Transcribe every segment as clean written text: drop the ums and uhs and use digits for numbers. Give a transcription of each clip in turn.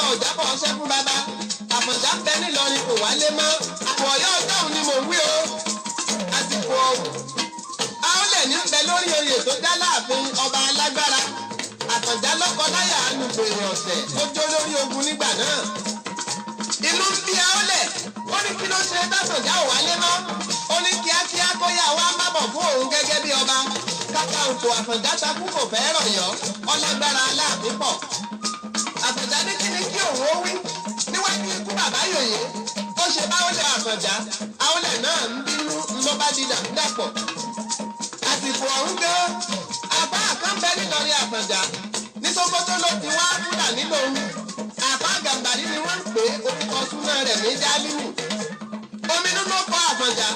ọba òjábọ̀ ọṣẹ́ fún bàbá Àfọ̀njá ń bẹ nílọrin kò wálé mọ́ àpò ọ̀yọ́ ọjọ́ òun ni mò ń wí o àsìkò Àólẹ̀ ní ń bẹ lórí oyè tó dá láàfin ọba alágbára Àfọ̀njá lọ́kọ láyà alùpùpù ọ̀sẹ̀ ó jó lórí ogun nígbà náà inú ń bí Àólẹ̀ ó ní kí ló ṣe tásọ̀já ò wálé mọ́ ó ní kíákíá kó yá wá má bọ̀ fún òun gẹ́gẹ́ bí ọba kápá òkò Àfọ̀njá takú kò fẹ́ rọ̀yọ́ ọlágbára aláàfin pọ̀ Àfọ̀njá ní kí ni kí òun ó wí níwájú ikú bàbá yòyè ó ṣe bá Àólẹ̀ Àfọ̀njá Àólẹ̀ náà ń bínú ló bá di dàpọ̀ àsìkò ọ̀hún gan àbá àkànbẹ nílọrin Àfọ̀njá ní Sókótó ló ti wá fúlà nílò òun àbá Gàmbàrí ni wọ́n ń pè é orúkọ súná rẹ̀ ní Jálímù ominú ló kọ Àfọ̀njá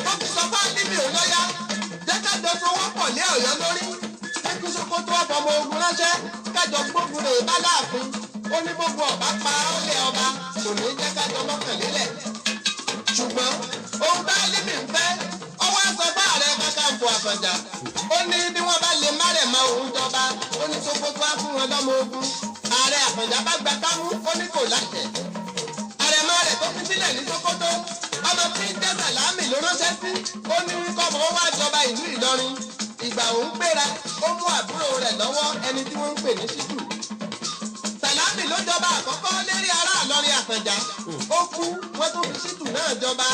ó fi sọ fún Álímì òlọ́yà jẹ́kájọ fowó pọ̀ lé Ọ̀yọ́ lórí kí Sókótó ọmọ ogun ránṣẹ́ kájọ gbógun rè bá láàfin ó ní gbogbo ọba pa Àólẹ̀ ọba kò ní jẹ́kájọ mọ́kànlélẹ̀ ṣùgbọ́n ohun bá Álímì ń fẹ́ ọwọ́ sọ fún Ààrẹ Kakanfò Àfọ̀njá ó ní bí wọ́n bá lè márẹ̀ mọ́ òun jọba ó ní Sókótó á fún wọn lọ́mọ ogun Ààrẹ Àfọ̀njá bá gba kámú ó ní kò láṣẹ àrẹ̀mọ rẹ̀ tó fi sílẹ̀ ní Sókótó ọmọ tí ń jẹ́ Sàlámì ló ránṣẹ́ sí ó ní kọ́mọ ó wá jọba ìlú Ìlọrin ìgbà òun gbéra ó mú àbúrò rẹ̀ lọ́wọ́ ẹni tí wọ́n ń pè ní Ṣítù Sàlámì ló jọba àkọ́kọ́ lérí ará Ìlọrin Àfọ̀njá ó kú wọ́n tún fi Ṣítù náà jọba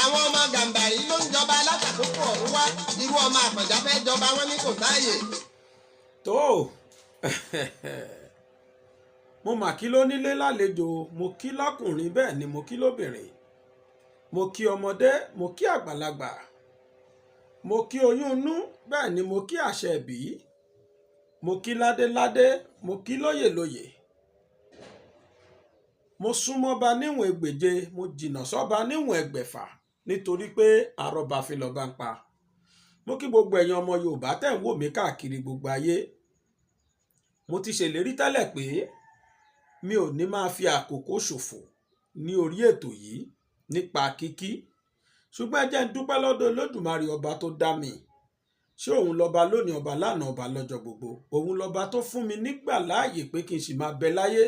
àwọn ọmọ Gàmbàrí ló ń jọba látàkókò ọ̀hún wá irú ọmọ Àfọ̀njá fẹ́ jọba wọn ní kò sáàyè. tó mo mà kí ló nílé lálejò mo kí lọ́kùnrin bẹ́ẹ̀ ni mo kí lóbìnrin mo kí ọmọdé mo kí àgbàlagbà mo kí oyún inú bẹ́ẹ̀ ni mo kí àṣẹ ìbí mo kí ládéládé mo kí lóyèlóyè mo súnmọ́ba níwọ̀n ẹgbèje mo jìnnà sọ́ba níwọ̀n ẹgbẹ̀fà nítorí pé àrọ́bà fi lọ́ba ń pa mo kí gbogbo ẹ̀yin ọmọ Yorùbá tẹ̀ ń wò mí káàkiri gbogbo ayé mo ti ṣèlérí tẹ́lẹ̀ pé mi ò ní máa fi àkókò ṣòfò ní orí ètò yìí nípa kíkí ṣùgbọ́n ẹ jẹ́ ń dúpẹ́ lọ́dọ̀ Olódùmarè ọba tó dá mi ṣé òun lọ́ba lónìí ọba lánàá ọba lọ́jọ́ gbogbo òun lọ́ba tó fún mi nígbà láàyè pé kí n sì máa bẹ láyé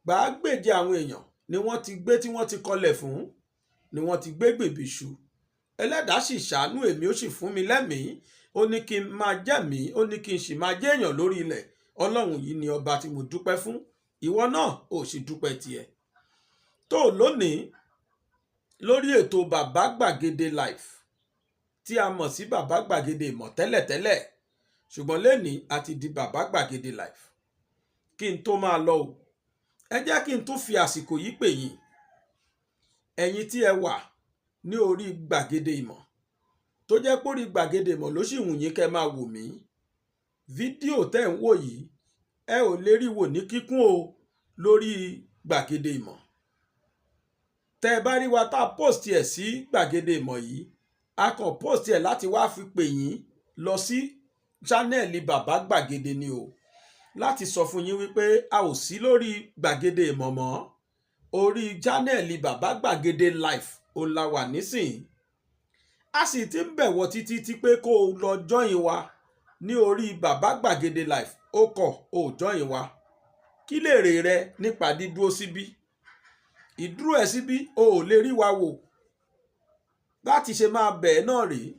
gbàgbèje àwọn èèyàn ni wọ́n ti gbé tí wọ́n ti kọlẹ̀ fún ni wọ́n ti gbé gbèbí ṣu Ẹlẹ́dàá sì ṣàánú èmi ó sì fún mi lẹ́mìí ó ní kí n máa jẹ́mí ó ní kí n sì máa jẹ́ èèyàn lórí ilẹ̀ Ọlọ́run yìí ni ọba tí mo dúpẹ́ fún ìwọ náà ò sì dúpẹ́ tiẹ̀ tó lónìí lórí ètò Bàbá Gbàgede Live tí a mọ̀ sí Bàbá Gbàgede Ìmọ̀ tẹ́lẹ̀tẹ́lẹ̀ ṣùgbọ́n lẹ́ni a ti di Bàbá Gbàgede Live kí n tó máa lọ o ẹ jẹ́ kí n tún fi àsìkò yìí pè yín ẹ̀yin tí ẹ wà ní orí Gbàgede Ìmọ̀ tó jẹ́ pé orí Gbàgede Ìmọ̀ ló sì wù yín kẹ́ máa wò mí fídíò tẹ́ ń wò yìí ẹ ò lè rí wò ní kíkún o lórí Gbàgede Ìmọ̀ tẹ́ ẹ bá rí wa tá a post ẹ̀ sí Gbàgede Ìmọ̀ yìí a kàn post ẹ̀ láti wá fi pè yín lọ sí channel Bàbá Gbàgede ni o láti sọ fún yín wípé a ò sí lórí Gbàgede Ìmọ̀ mọ́ orí channel Bàbá Gbàgede Live ó la wà nísìnyí a sì ti ń bẹ̀wọ̀ títí pé kó o lọ join wa ní orí Bàbá Gbàgede Live ó kọ̀ ó join wa kí lèrè rẹ nípa dídúró síbí ìdúró ẹ síbí o ò lè rí wa wò láti ṣe máa bẹ̀ẹ́ náà rèé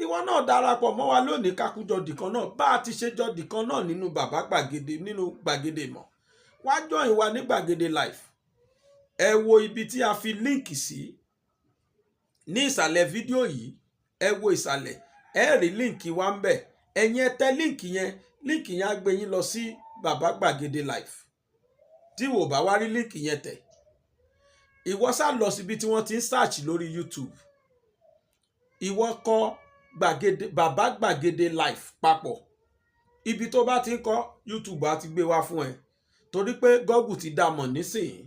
ìwọ náà darapọ̀ mọ́ wa lónìí kákújọ dìkan náà bá a ti ṣe jọ dìkan náà nínú Bàbá Gbàgede nínú Gbàgede Ìmọ̀ wá join wa ní Gbàgede Live ẹ wo ibi tí a fi líǹkì sí ní ìsàlẹ̀ fídíò yìí ẹ wo ìsàlẹ̀ ẹ rí líǹkì wa ń bẹ̀ ẹ̀yin ẹ tẹ líǹkì yẹn á gbé yín lọ sí Bàbá Gbàgede Live tí wò bá wá rí líǹkì yẹn tẹ̀ ìwọ sá lọ síbi tí wọ́n ti ń search lórí YouTube ìwọ kọ Bàbá Gbàgede Live papọ̀ ibi tó bá ti ń kọ YouTube á ti gbé wá fún ẹ torí pé Google ti dá mọ̀ nísìnyí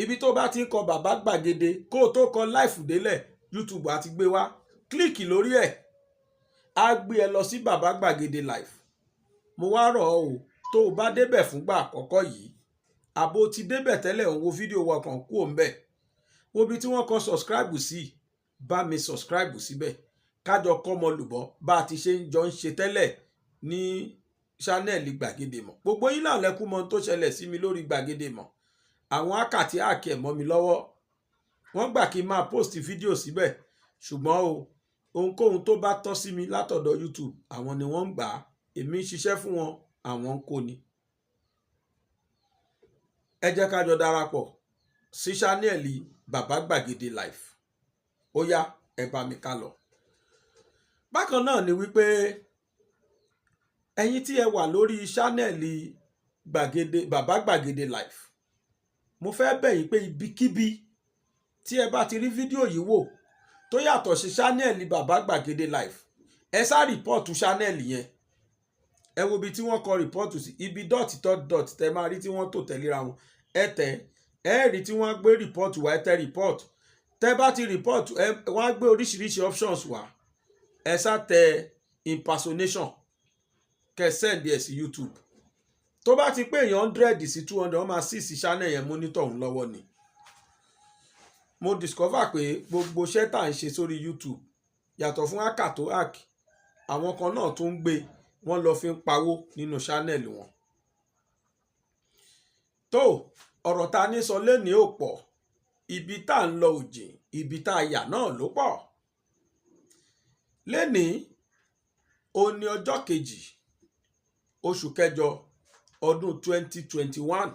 ibi tó bá ti ń kọ Bàbá Gbàgede kó o tó kọ live délẹ̀ YouTube á ti gbé wá kílíkì lórí ẹ̀ á gbé ẹ lọ sí Bàbá Gbàgede Live mo wá rọ̀ ọ́ o tó o bá débẹ̀ fúngbà àkọ́kọ́ yìí àbò ti débẹ̀ tẹ́lẹ̀ òun wo fídíò wa kan kú òun bẹ̀ wo bí tí wọ́n kọ subscribe sí bá mi subscribe síbẹ̀ kájọ kọ́mọ lùbọ́ bá a ti ṣe ń jọ ń ṣe tẹ́lẹ̀ ní ṣánẹ́ẹ̀lì gbàgede mọ̀. Gbogbo yín náà lẹ́kú mọ ohun tó ṣẹlẹ̀ sí mi lórí gbàgede mọ̀. Àwọn àkàtì àkì ẹ̀ mọ́ mi lọ́wọ́. Wọ́n gbà kí n máa post fídíò síbẹ̀, ṣùgbọ́n ohunkóhun tó bá tọ́ sí mi látọ̀dọ̀ YouTube àwọn ni wọ́n ń gbà á. Èmi ń ṣiṣẹ́ fún wọn, àwọn ń kó ni. Ẹ jẹ́ ká jọ darapọ̀ sí ṣánẹ́ẹ̀lì Bàbá Gbàgede Live. Ó yá, ẹ bá mi ká lọ. Bákan náà ni wípé ẹ̀yin tí ẹ wà lórí ṣánẹ́ẹ̀lì Bàbá Gbàgede Live, mo fẹ́ bẹ̀ yín pé ibikíbi tí ẹ bá ti rí fídíò yìí wò tó yàtọ̀ sí ṣánẹ́ẹ̀lì Bàbá Gbàgede Live, ẹ sá rìpọ́ọ̀tù ṣánẹ́ẹ̀lì yẹn. Ẹ wo ibi tí wọ́n kọ rìpọ́ọ̀tù sí, ibi dot tẹ máa rí tí wọ́n tò tẹ̀léra wọn. Ẹ tẹ̀ ẹ rí tí wọ́n gbé rìpọ́ọ̀tù wá, ẹ tẹ rìpọ́ọ̀tù. Tẹ bá ti rìpọ́ọ̀tù wọ́n á gbé oríṣiríṣi options wá. Ẹ sá tẹ impersonation kẹ send ẹ sí YouTube. Tó bá ti pé èèyàn 100 sí 200 wọ́n máa sí channel yẹn monitor òun lọ́wọ́ ni. Mo discover pé gbogbo iṣẹ́ tá à ń ṣe sórí YouTube yàtọ̀ fún hacker tó hack, àwọn kan náà tún ń gbé wọ́n lọ fi ń pawó nínú channel wọn. Tó ọ̀rọ̀ ta ní sọ lénìí ò pọ̀, ibi tá à ń lọ òjìn, ibi tá a yà náà ló pọ̀. Lénìí ó ní ọjọ́ kejì oṣù kẹjọ ọdún 2021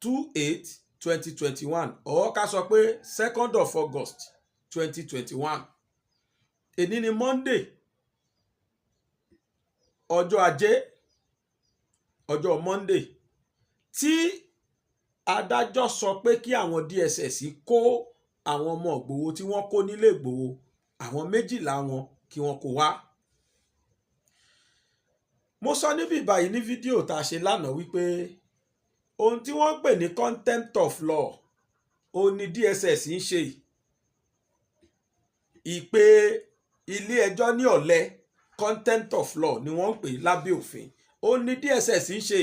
28/2021 or ká sọ pé 2nd of August 2021. Èní ni Monday, ọjọ́ ajé, ọjọ́ Monday tí adájọ́ sọ pé kí àwọn DSS kó àwọn ọmọ Ìgbòho tí wọ́n kó nílé Ìgbòho, àwọn 12 wọn kí wọ́n kó wá. Mo sọ níbi báyìí ní fídíò tá a ṣe lánàá wípé ohun tí wọ́n pè ní contempt of law òun ni DSS ń ṣe. Ìpè ilé ẹjọ́ ní ọ̀lẹ contempt of law ni wọ́n ń pè lábẹ́ òfin. Òun ni DSS ń ṣe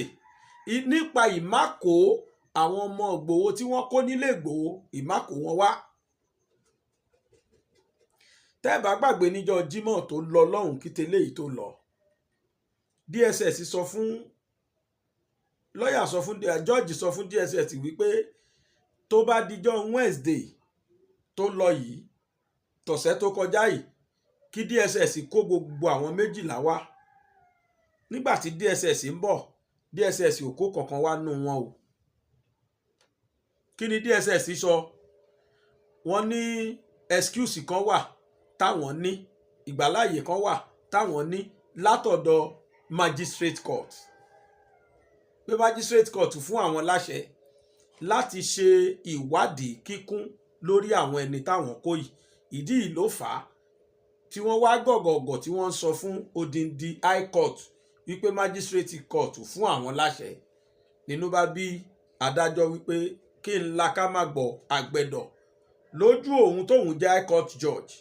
nípa ìmákò àwọn ọmọ Ìgbòho tí wọ́n kó nílé Ìgbòho, ìmákò wọn wá. Tẹ́ bá gbàgbé níjọ́ Jímọ̀ tó lọ lọ́hùn kí tẹ́lẹ̀ yìí tó lọ, DSS sọ fún jọ́ọ̀jì sọ fún DSS wípé tó bá dijọ́ Wednesday tó lọ yìí, tọ̀sẹ̀ tó kọjá yìí, kí DSS kó gbogbo àwọn 12 wá. Nígbà tí DSS ń bọ̀, DSS ò kó kankan wá nù wọn o. Kí ni DSS sọ? Wọ́n ní excuse kan wà táwọn ní, ìgbàláyè kan wà táwọn ní látọ̀dọ̀ magistrate court. Pé magistrate court fún àwọn láṣẹ láti ṣe ìwádìí kíkún lórí àwọn ẹni táwọn kó yìí. Ìdí yìí ló fà á tí wọ́n wá gọ̀gọ̀gọ̀ tí wọ́n ń sọ fún odindi high court wípé magistrate court fún àwọn láṣẹ. Nínú bá bí adájọ́ wípé kí n la ká má gbọ́ àgbẹ̀dọ̀ lójú òun tóun jẹ́ high court judge.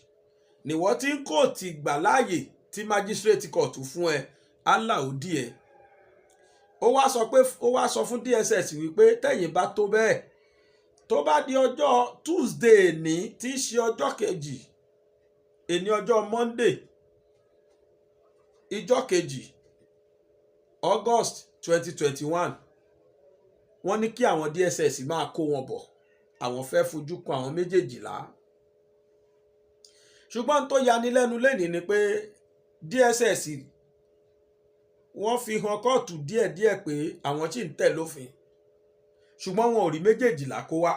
Níwọ́ tí ń kóòtù gbà láàyè tí magistrate court fún ẹ aláòdì ẹ. Ó wá sọ fún DSS wípé tẹ̀yìn bá tó bẹ́ẹ̀, tó bá di ọjọ́ Tuesday ní tí í ṣe ọjọ́ kejì, èní ọjọ́ Monday ìjọ́ kejì August 2021, wọ́n ní kí àwọn DSS máa kó wọn bọ̀, àwọn fẹ́ fojú kan àwọn 12. Ṣùgbọ́n tó yanilẹ́nu lẹ́ni ni pé DSS wọ́n fi hàn kóòtù díẹ̀díẹ̀ pé àwọn tí ń tẹ̀ lófin, ṣùgbọ́n wọn ò rí 12 kó wá.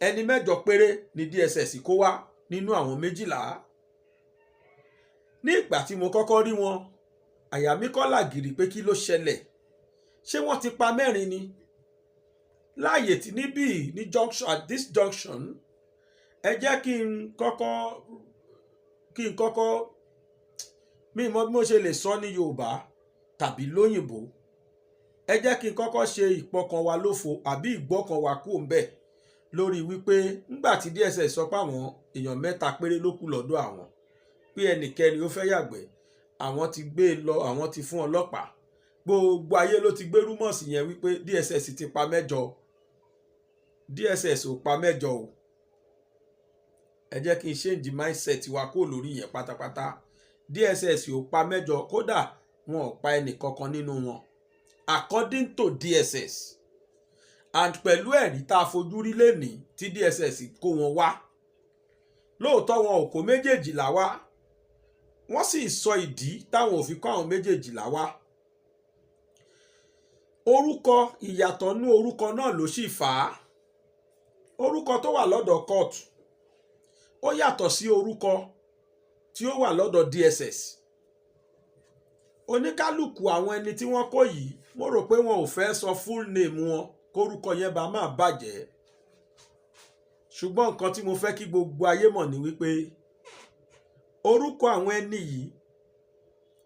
Ẹni 8 péré ni DSS kó wá nínú àwọn 12. Ní ìgbà tí mo kọ́kọ́ rí wọn, àyà mi kọ́ làgìrì pé kí ló ṣẹlẹ̀. Ṣé wọ́n ti pa 4 ni? Láàyè tí níbí ní junction, at this junction, ẹ jẹ́ kí n kọ́kọ́ mi mọ̀ bí mo ṣe lè sọ ní Yorùbá tàbí lóyìnbó. Ẹ jẹ́ kí n kọ́kọ́ ṣe ìpọkàn wa lófo àbí ìgbọ́kàn wa kú ń bẹ̀ lórí wípé ńgbà tí DSS sọ pé àwọn èèyàn 3 péré ló kù lọ́dọ̀ àwọn, pé ẹnikẹ́ni ó fẹ́ yàgbẹ́, àwọn ti gbé lọ, àwọn ti fún ọlọ́pàá. Gbogbo ayé ló ti gbé rúmọ̀sì yẹn wípé DSS ti pa 8. DSS ò pa 8 o. Ẹ jẹ́ kí n change mindset wa kó lórí yẹn pátápátá. DSS ò pa mẹ́jọ, kódà wọn ò pa ẹnì kankan nínú wọn according to DSS, and pẹ̀lú ẹ̀rí tá a fojú rí lénìí tí DSS kó wọn wá. Lóòótọ́ wọn ò kó méjèèjìlá wá, wọ́n sì sọ ìdí táwọn ò fi kó àwọn méjèèjìlá wá. Orúkọ, ìyàtọ̀ nú orúkọ náà ló sì fà á. Orúkọ tó wà lọ́dọ̀ court ó yàtọ̀ sí orúkọ tí ó wà lọ́dọ̀ DSS. Oníkálùkù àwọn ẹni tí wọ́n kó yìí, mo rò pé wọn ò fẹ́ sọ full name wọn kórúkọ yẹn bá máa bàjẹ́. Ṣùgbọ́n nǹkan tí mo fẹ́ kí gbogbo ayé mọ̀ ni wípé orúkọ àwọn ẹni yìí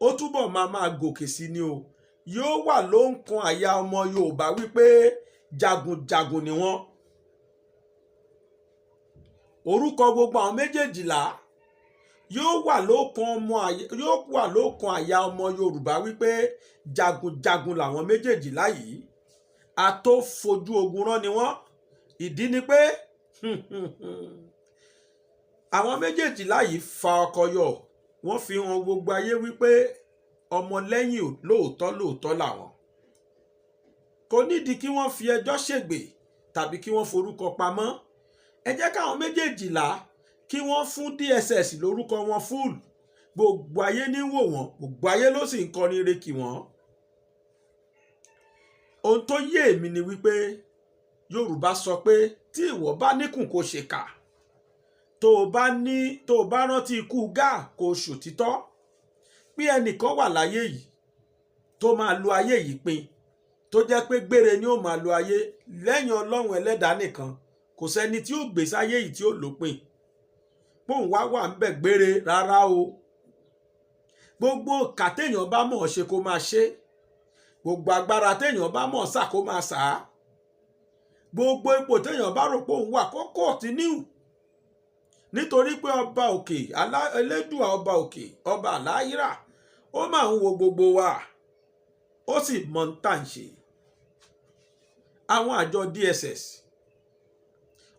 ó túbọ̀ máa gòkè sí ni o. Yóò wà ló ń kan àyà ọmọ Yorùbá wípé jagunjagun ni wọ́n. Orúkọ gbogbo àwọn méjèèjìlá yóò wà lókan àyà ọmọ Yorùbá wípé jagunjagun làwọn méjèèjìlá yìí. A tó fojú ogun rán ni wọ́n. Ìdí ni pé àwọn méjèèjìlá yìí fa ọkọ yọ. Wọ́n fi hàn gbogbo ayé wípé ọmọlẹ́yìn lóòótọ́ làwọn. Kò nídìí kí wọ́n fi ẹjọ́ ṣègbè tàbí kí wọ́n forúkọ pamọ́. Ẹ jẹ́ káwọn méjèèjìlá kí wọ́n fún DSS lórúkọ wọn full. Gbogbo ayé ní wò wọ́n, gbogbo ayé ló sì ń kọrin ire kí wọ́n. Ohun tó yé èmi ni wípé Yorùbá sọ pé tí ìwọ bá níkùn kó ṣèkà, tó o bá rántí ikú Gáà kó ṣòtítọ́. Pé ẹnìkan wà láyé yìí tó máa lo ayé yìí pin, tó jẹ́ pé gbére ni ó máa lo ayé lẹ́yìn Ọlọ́run ẹlẹ́dàá nìkan. Kò sẹ́ni tí ó gbé sáyé yìí tí ó lópin. Póun wá wà ń bẹ̀ gbére rárá o. Gbogbo ìkà téèyàn bá mọ̀ ṣe kó máa ṣe. Gbogbo agbára téèyàn bá mọ̀ sá kó máa sá. Gbogbo ipò téèyàn bá rò pé òun wà kó kọ́ọ̀tínú. Nítorí pé ọba òkè, Elédùà ọba òkè, ọba àláyírà, ó máa ń wo gbogbo wa, ó sì mọ̀ ń tà ń ṣe. Àwọn àjọ DSS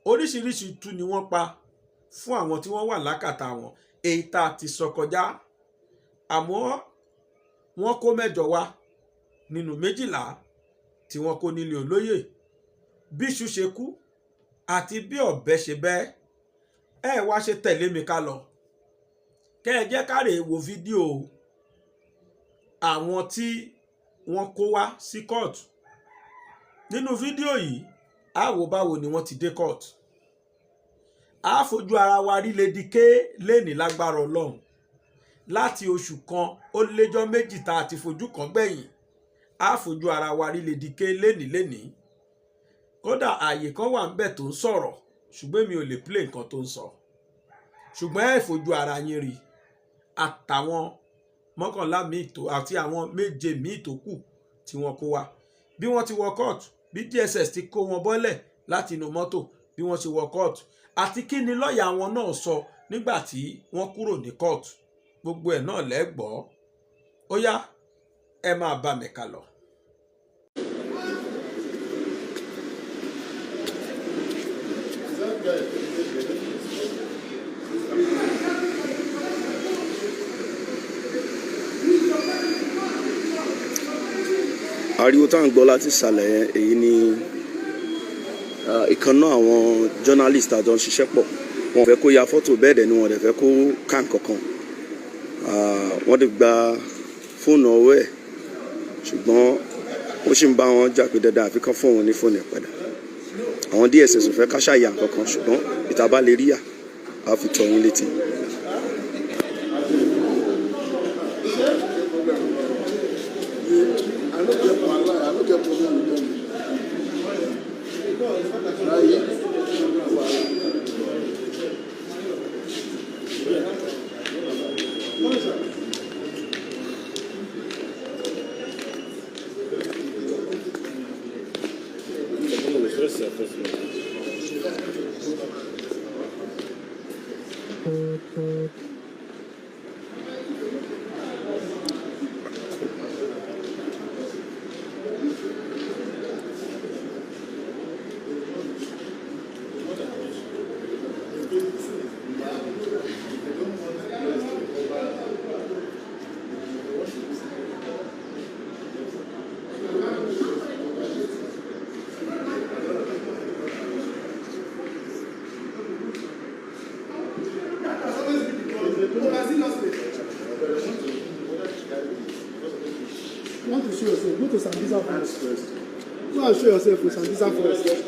oríṣiríṣi tú ni wọ́n pa fún àwọn tí wọ́n wà lákàtà wọn, èyí tá a ti sọ kọjá. Àmọ́ wọ́n kó 8 wá nínú 12 tí wọ́n kó nílé olóyè. Bí iṣu ṣe kú àti bí ọ̀bẹ ṣe bẹ́. Ẹ wá ṣe tẹ̀lé mi ká lọ. Kẹ́ ẹ jẹ́ ká rè wo fídíò àwọn tí wọ́n kó wá sí court. Nínú fídíò yìí, a wò báwo ni wọ́n ti dé court. A fojú ara wa rí Lady K lénìí lágbára Ọlọ́run. Láti oṣù kan ó léjọ́ 2 tá a ti fojú kan gbẹ̀yìn. A fojú ara wa rí Lady K lénìí. Kódà ààyè kan wà ńbẹ̀ tó ń sọ̀rọ̀, ṣùgbọ́n mi ò lè play nǹkan tó ń sọ. Ṣùgbọ́n ẹ fojú ara yín rí. Àtàwọn 11 míì tó àti àwọn 7 míì tó kù tí wọ́n kó wá. Bí wọ́n ti wọ court, bí DSS ti kó wọn bọ́lẹ̀ láti inú mọ́tò, bí wọ́n ṣe wọ court, àti kí ni lọ́ọ̀yà wọn náà sọ nígbà tí wọ́n kúrò ní court. Gbogbo ẹ̀ náà lẹ́gbọ̀ọ́. Ó yá, ẹ máa bá mi ká lọ. Ariwo tá à ń gbọ́ láti ìsàlẹ̀ yẹn, èyí ni ìkànnà àwọn journalist àjọ ń ṣiṣẹ́ pọ̀. Wọ́n fẹ́ kó ya fọ́tò, bẹ́ẹ̀ dẹ̀ ni wọ́n dẹ̀ fẹ́ kó ká nǹkankan. Wọ́n ti gba fóònù ọwọ́ ẹ̀, ṣùgbọ́n ó sì ń bá wọn jà pé dandan àfi kán fún wọn ní fóònù ẹ̀ padà. Àwọn DSS ò fẹ́ ká ṣàyà nǹkankan, ṣùgbọ́n ìta bá lè rí yà á fi tọ́ yín létí. Sambisa first. Go and show yourself with Sambisa first.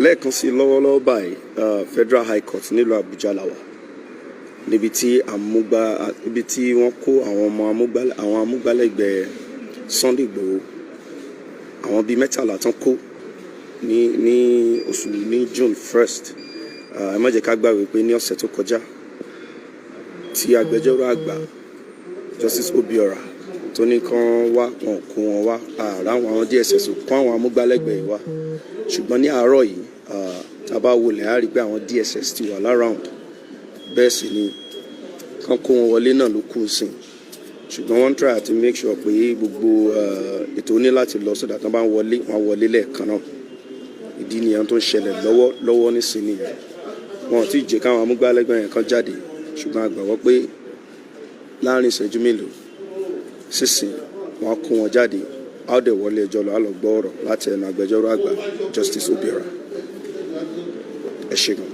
lẹ́ẹ̀kan sí lọ́wọ́lọ́wọ́ báyìí Federal High Court nílùú Àbújá la wà níbi tí wọ́n kó àwọn amúgbálẹ́gbẹ̀ẹ́ Sunday Igboho àwọn bíi 13 tán kó ní June 1st. Ẹ má jẹ́ ká gbàgbé pé ní ọ̀sẹ̀ tó kọjá tí agbẹjọ́rò àgbà Justice Obiora tó ní kán wá wọn kó wọn wá ààrá àwọn DSS kó àwọn amúgbálẹ́gbẹ̀ẹ́ wá ṣùgbọ́n ní àárọ̀ yìí tá a bá wọlé á rí pé àwọn DSS ti wà láround bẹ́ẹ̀ sì ni kán kó wọn wọlé náà ló kù sí ṣùgbọ́n wọ́n try to make sure pé gbogbo ètò ní láti lọ sódà tán bá ń wọlé wọn wọlé lẹ́ẹ̀kan náà ìdí nìyẹn tó ń ṣẹlẹ̀ lọ́wọ́ nísìnyí wọn ò tí ì jẹ́ káwọn amúgbálẹ́gbẹ̀ẹ́ yẹn kan jáde ṣùgbọ́n a gbàgbọ́ pé láàrin ìṣẹ́jú mélòó sísìn wọn kó wọn jáde a ó dẹ̀ wọlé ẹjọ́ lọ á lọ gbọ́ ọ̀rọ̀ láti ẹnu agbẹjọ́rò àgbà Justice Obiora. Ẹ ṣé gan.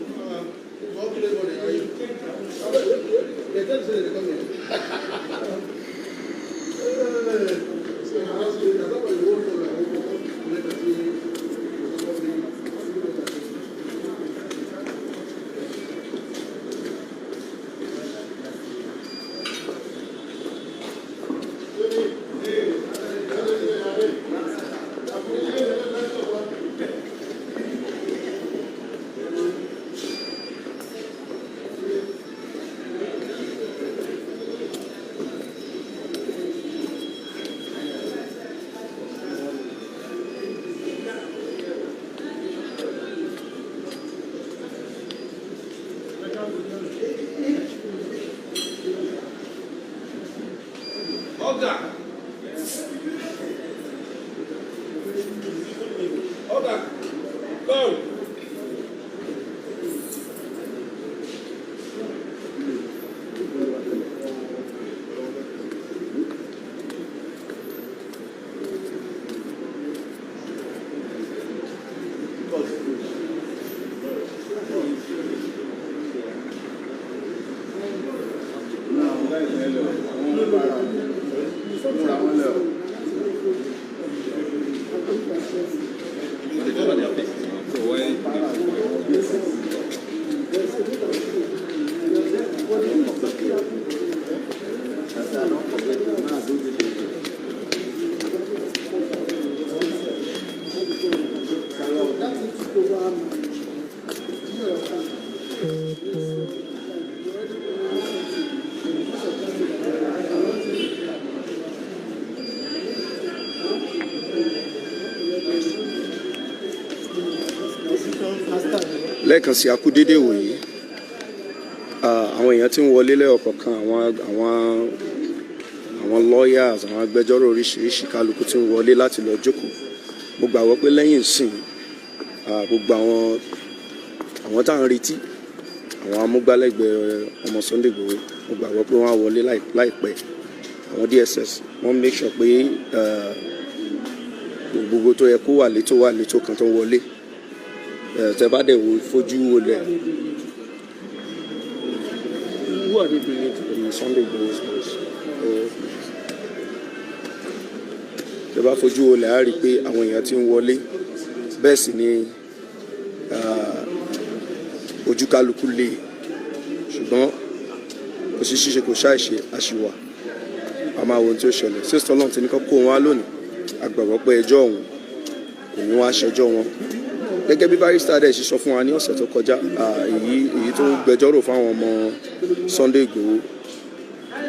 lẹ́ẹ̀kan sí akúdédé wòye àwọn èèyàn tí ń wọlé lẹ́ọ̀kọ̀ọ̀kan àwọn lawyers àwọn agbẹjọ́rò oríṣiríṣi kálukú tí ń wọlé láti lọ jókòó mo gbàgbọ́ pé lẹ́yìn ìsìn gbogbo àwọn tá à ń retí àwọn amúgbálẹ́gbẹ̀ẹ́ ọmọ Sunday Igboho mo gbàgbọ́ pé wọ́n á wọlé láìpẹ́ àwọn DSS wọ́n make sure pé gbogbo tó yẹ kó wà létò kan tó ń wọlé tẹ bá dẹ̀ fojú wo lẹ̀ who are they bringing to the Sunday Igboho's house tẹ bá fojú wo lẹ̀ á rí i pé àwọn èèyàn ti ń wọlé bẹ́ẹ̀ sì ni ojú kálukú lè ṣùgbọ́n kò sí ṣíṣe kò ṣàìṣe àṣìwà a máa wo ohun tí ó ṣẹlẹ̀ sísọ náà ti ní kó wọn wá lónìí a gbàgbọ́ pé ẹjọ́ ọ̀hún kò ní wá ṣẹjọ́ wọn gẹ́gẹ́ bí barrister dẹ̀ ṣe sọ fún wa ní ọ̀sẹ̀ tó kọjá èyí tó gbẹjọ́rò fáwọn ọmọ Sunday Igboho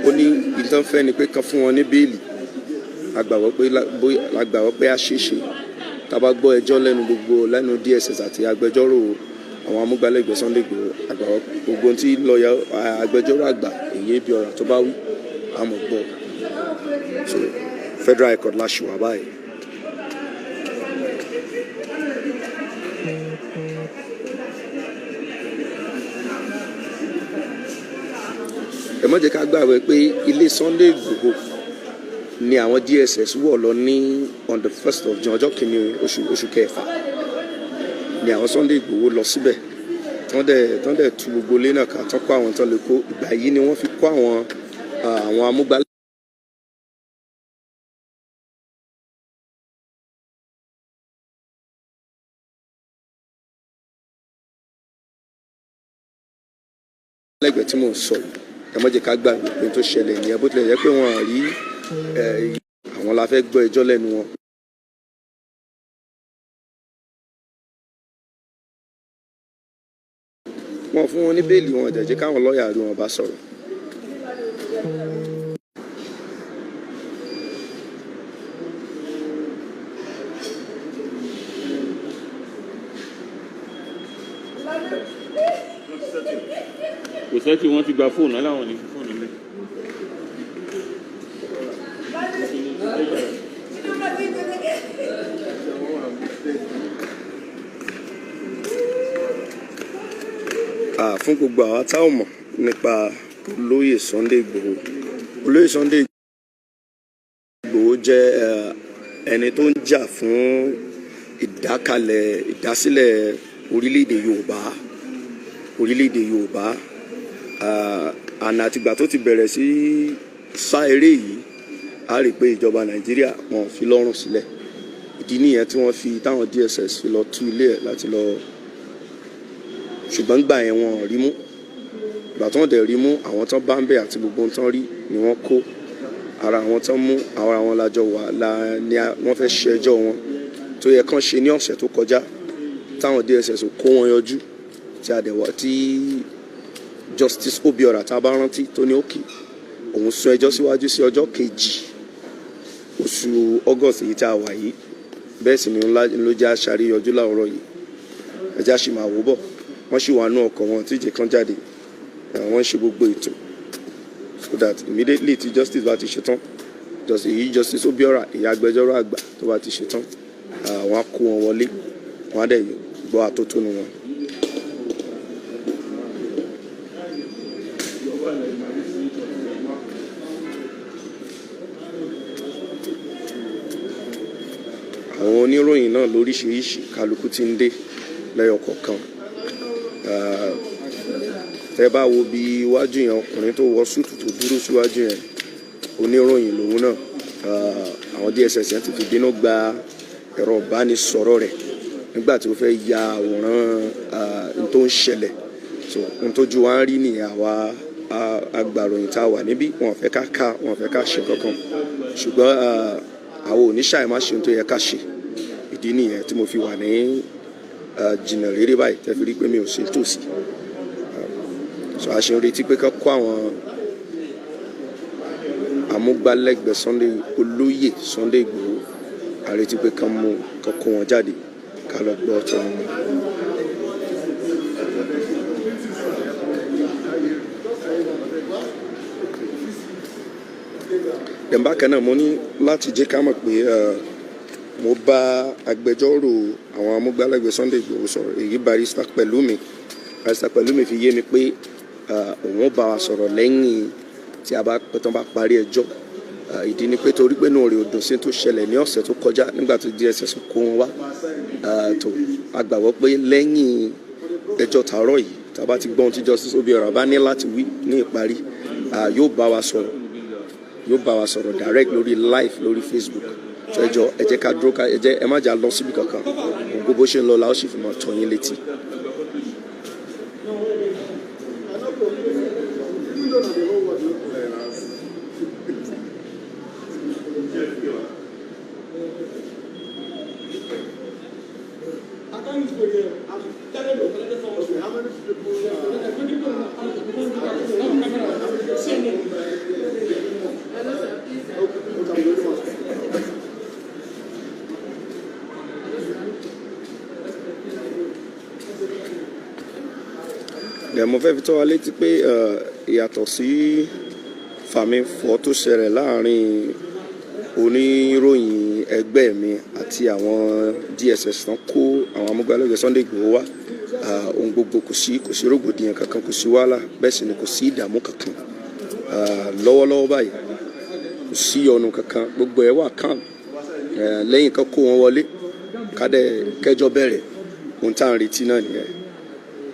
ó ní ìtàn fẹ́ ni pé kan fún wọn ní bẹ́ẹ̀lì a gbàgbọ́ pé a ṣeéṣe tá a bá gbọ́ ẹjọ́ lẹ́nu DSS àti agbẹjọ́rò àwọn amúgbálẹ́gbẹ̀ẹ́ Sunday Igboho a gbàgbọ́ gbogbo tí lọ́ọ̀yà agbẹjọ́rò àgbà èyí bí ọ̀rọ̀ tó bá wí àmọ́ gbọ́ so Federal High Court láṣù wà báyìí. ẹ má jẹ́ ká gbàgbé pé ilé Sunday Igboho ni àwọn DSS wọ̀ lọ ní on the 1st of June ọjọ́ kìíní oṣù kẹfà ni àwọn Sunday Igboho lọ síbẹ̀ tán dẹ̀ tú gbogbo ilé náà ká tán kó àwọn tán lè kó. Ìgbà yìí ni wọ́n fi kó àwọn lẹ́gbẹ̀ẹ́ tí mò ń sọ yìí. Ẹ má jẹ́ ká gbàgbé pé tó ṣẹlẹ̀ nìyẹn, bó tilẹ̀ jẹ́ pé wọ́n rí àwọn la fẹ́ gbọ́ ẹjọ́ lẹ́nu wọn. Wọ́n fún wọn ní bẹ́ẹ̀lì, wọn dẹ̀ jẹ́ káwọn lọ́ọ̀yà rí wọn bá sọ̀rọ̀. kò sẹ́tì wọ́n ti gba fóònù aláwọ̀ ní fóònù ilé. Fún gbogbo àwa tá ò mọ̀ nípa olóyè Sunday Igboho, olóyè Sunday Igboho jẹ́ ẹni tó ń jà fún ìdásílẹ̀ orílẹ̀-èdè Yorùbá àná àtìgbà tó ti bẹ̀rẹ̀ sí sá eré yìí a rí i pé ìjọba Nàìjíríà wọn fi lọ́rùn sílẹ̀. Ìdí nìyẹn tí wọ́n fi táwọn DSS fi lọ tú ilé ẹ̀ láti lọ, ṣùgbọ́n gbà yẹn wọn rí mú. Ìgbà tí wọ́n dẹ̀ rí mú, àwọn tán bá ń bẹ̀ àti gbogbo tán rí ni wọ́n kó. Ara àwọn tán mú ara wọn lájọ wà ni wọ́n fẹ́ ṣe ẹjọ́ wọn tó yẹ kán ṣe ní ọ̀sẹ̀ tó kọjá táwọn DSS kó wọn yọjú tí Justice Obiora tá a bá rántí tó ní òkè òun sún ẹjọ́ síwájú sí ọjọ́ 2 oṣù August èyí tá a wà yìí. Bẹ́ẹ̀ sì ni ló jẹ́ àṣàríyọjú láàárọ̀ yìí. Ẹjá sì máa wò bọ̀, wọ́n sì wà nú ọkọ̀ wọn tíjẹ kan jáde, wọ́n ṣe gbogbo ètò so that immediately tí justice bá ti ṣetán, Justice Obiora ìyá agbẹjọ́rò àgbà tó bá ti ṣetán, wọ́n á kó wọn wọlé, wọ́n á dẹ̀ gbọ́ àtótónu wọn. Àwọn oníròyìn náà lóríṣiríṣi kálukú ti ń dé lẹ́yọ kọ̀ọ̀kan. Tẹ́ bá wo bí iwájú yẹn, ọkùnrin tó wọ súùtù tó dúró síwájú yẹn oníròyìn lòun náà. Àwọn DSS yẹn ti fi bínú gba ẹ̀rọ ìbánisọ̀rọ̀ rẹ̀ nígbà tí ó fẹ́ ya àwòrán n tó ń ṣẹlẹ̀. So n tójú wa ń rí ní àwa agbàròyìn tá a wà níbí, wọn ò fẹ́ ká ṣe kankan, ṣùgbọ́n àwọn oníṣàì má ṣe ohun tó yẹ ká ṣe. Ìdí nìyẹn tí mo fi wà ní jìnnà réré báyìí tẹ́ fi rí pé mi ò sí tòsí. So a ṣe ń retí pé ká kó àwọn amúgbálẹ́gbẹ̀ẹ́ olóyè Sunday Igboho, a retí pé ká kó wọn jáde ká lọ gbọ́ ọ̀tọ̀ wọn. Bákan náà mo ní láti jẹ́ ká mọ̀ pé mo bá agbẹjọ́rò àwọn amúgbálẹ́gbẹ̀ẹ́ Sunday Igboho sọ̀rọ̀, èyí Barrister Pẹ̀lúmi fi yé mi pé òun bá wa sọ̀rọ̀ lẹ́yìn tí tán bá parí ẹjọ́. Ìdí ni pé torí pé náà rè òdùn sí tó ṣẹlẹ̀ ní ọ̀sẹ̀ tó kọjá nígbà tó DSS kó wọn wá. Tó a gbàgbọ́ pé lẹ́yìn ẹjọ́ tàárọ̀ yìí tá a bá ti gbọ́n tí Justice Obiora bá ní láti wí ní ìparí, yóò bá wa sọ̀rọ̀ direct lórí live lórí Facebook. So ẹ jẹ́ ká dúró ẹ má jà lọ síbi kankan, gbogbo bó ṣe ń lọ la ó sì fi máa tọ́ yín létí. Mo fẹ́ fi tó wa létí pé ìyàtọ̀ sí fàmífọ́ tó ṣẹlẹ̀ láàrin oníròyìn ẹgbẹ́ mi àti àwọn DSS tán kó àwọn amúgbálẹ́gbẹ̀ẹ́ Sunday Igboho wá, ohun gbogbo kò sí rògbòdìyàn kankan, kò sí wàhálà, bẹ́ẹ̀ sì ni kò sí ìdààmú kankan lọ́wọ́lọ́wọ́ báyìí. Kò sí ọ̀nà kankan, gbogbo ẹ̀ wà calm. Lẹ́yìn kan kó wọn wọlé kẹjọ bẹ̀rẹ̀, ohun tá à ń retí náà nìyẹn.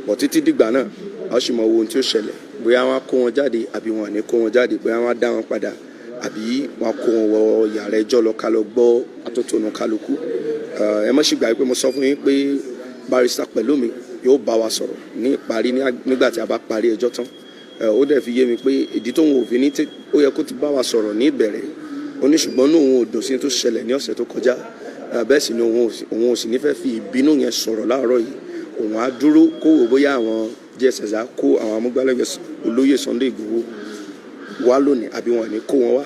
Bọ̀ títí dìgbà náà a sì mọ ohun tí ó ṣẹlẹ̀, bóyá wọ́n á kó wọn jáde àbí wọn ò ní kó wọn jáde, bóyá wọ́n á dá wọn padà àbí wọ́n á kó wọn wọ yàrá ẹjọ́ lọ ká lọ gbọ́ atótónu kálukú. Ẹ má sì gbà pé mo sọ fún yín pé Barrister Pẹ̀lúmi yóò bá wa sọ̀rọ̀ ní ìparí nígbà tí a bá parí ẹjọ́ tán. Ó dẹ̀ fi yé mi pé ìdí tóun ò fi ní ó yẹ kó ti bá wa sọ̀rọ̀ ní ìbẹ̀rẹ̀, ó ní ṣùgbọ́n ní òun ò dùn sí tó ṣẹlẹ̀ ní ọ̀sẹ̀ tó kọjá, bẹ́ẹ̀ sì ni òun ò sì ní fẹ́ fi ìbínú yẹn sọ̀rọ̀ láàárọ̀ yìí. Òun á dúró kó wò bóyá àwọn DSS á kó àwọn amúgbálẹ́gbẹ̀ẹ́ olóyè Sunday Igboho wá lónìí àbí wọn ní kó wọn wá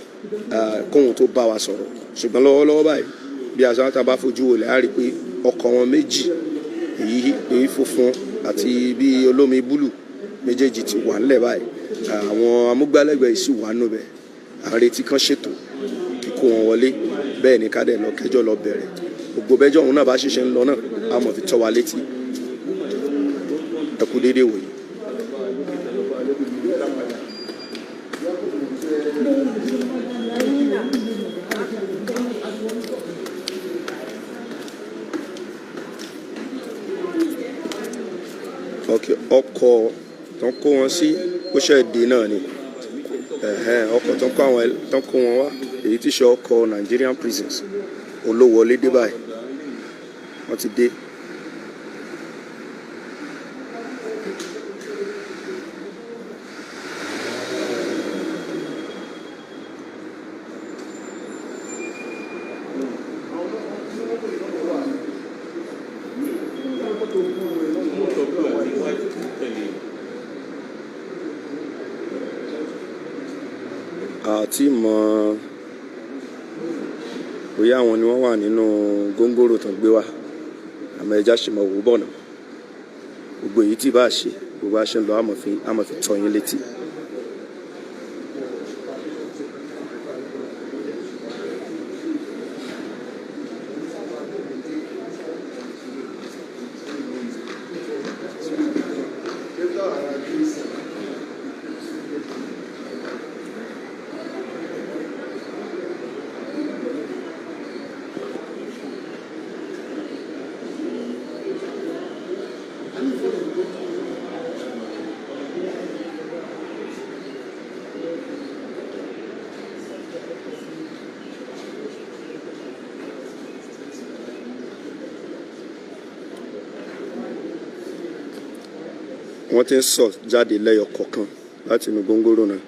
kóhun tó bá wa sọ̀rọ̀. Ṣùgbọ́n lọ́wọ́lọ́wọ́ báyìí bí aṣáájú bá fojú wọlé á rí i pé ọkọ̀ wọn méjì, èyí funfun àti bí olómi búlù méjèèjì ti wà nílẹ̀ báyìí. Àwọn amúgbálẹ́gbẹ̀ẹ́ yìí sì wà nù bẹ̀. Àrètí kan ṣètò kíkó wọn wọlé, bẹ́ẹ̀ ni ká dẹ̀ lọ kẹjọ́ lọ bẹ̀rẹ̀. Gbogbo bẹ́jọ́ òun náà bá ṣiṣẹ́ ń lọ náà a mọ̀ fi tọ́ wa létí. Ẹ kú déédéé wòye. Ọkọ̀ tó ń kó wọn sí ó ṣe dé náà ni, ọkọ̀ tó ń kó wọn wá, èyí tí ṣe ọkọ̀ Nigerian prisons olówọlé dé báyìí, wọ́n ti dé. Àti mọ̀ bóyá àwọn ni wọ́n wà nínú góńgòrò tó ń gbé wá, àmọ́ ẹja ṣe mọ̀ wò bọ̀ náà. Gbogbo èyí tí bá ṣe, gbogbo àṣẹ ń lọ àmọ̀ fi tọ́ yín létí. Wọ́n ti ń sọ̀ jáde lẹ́yọ kọ̀ọ̀kan láti inú góńgòrò náà.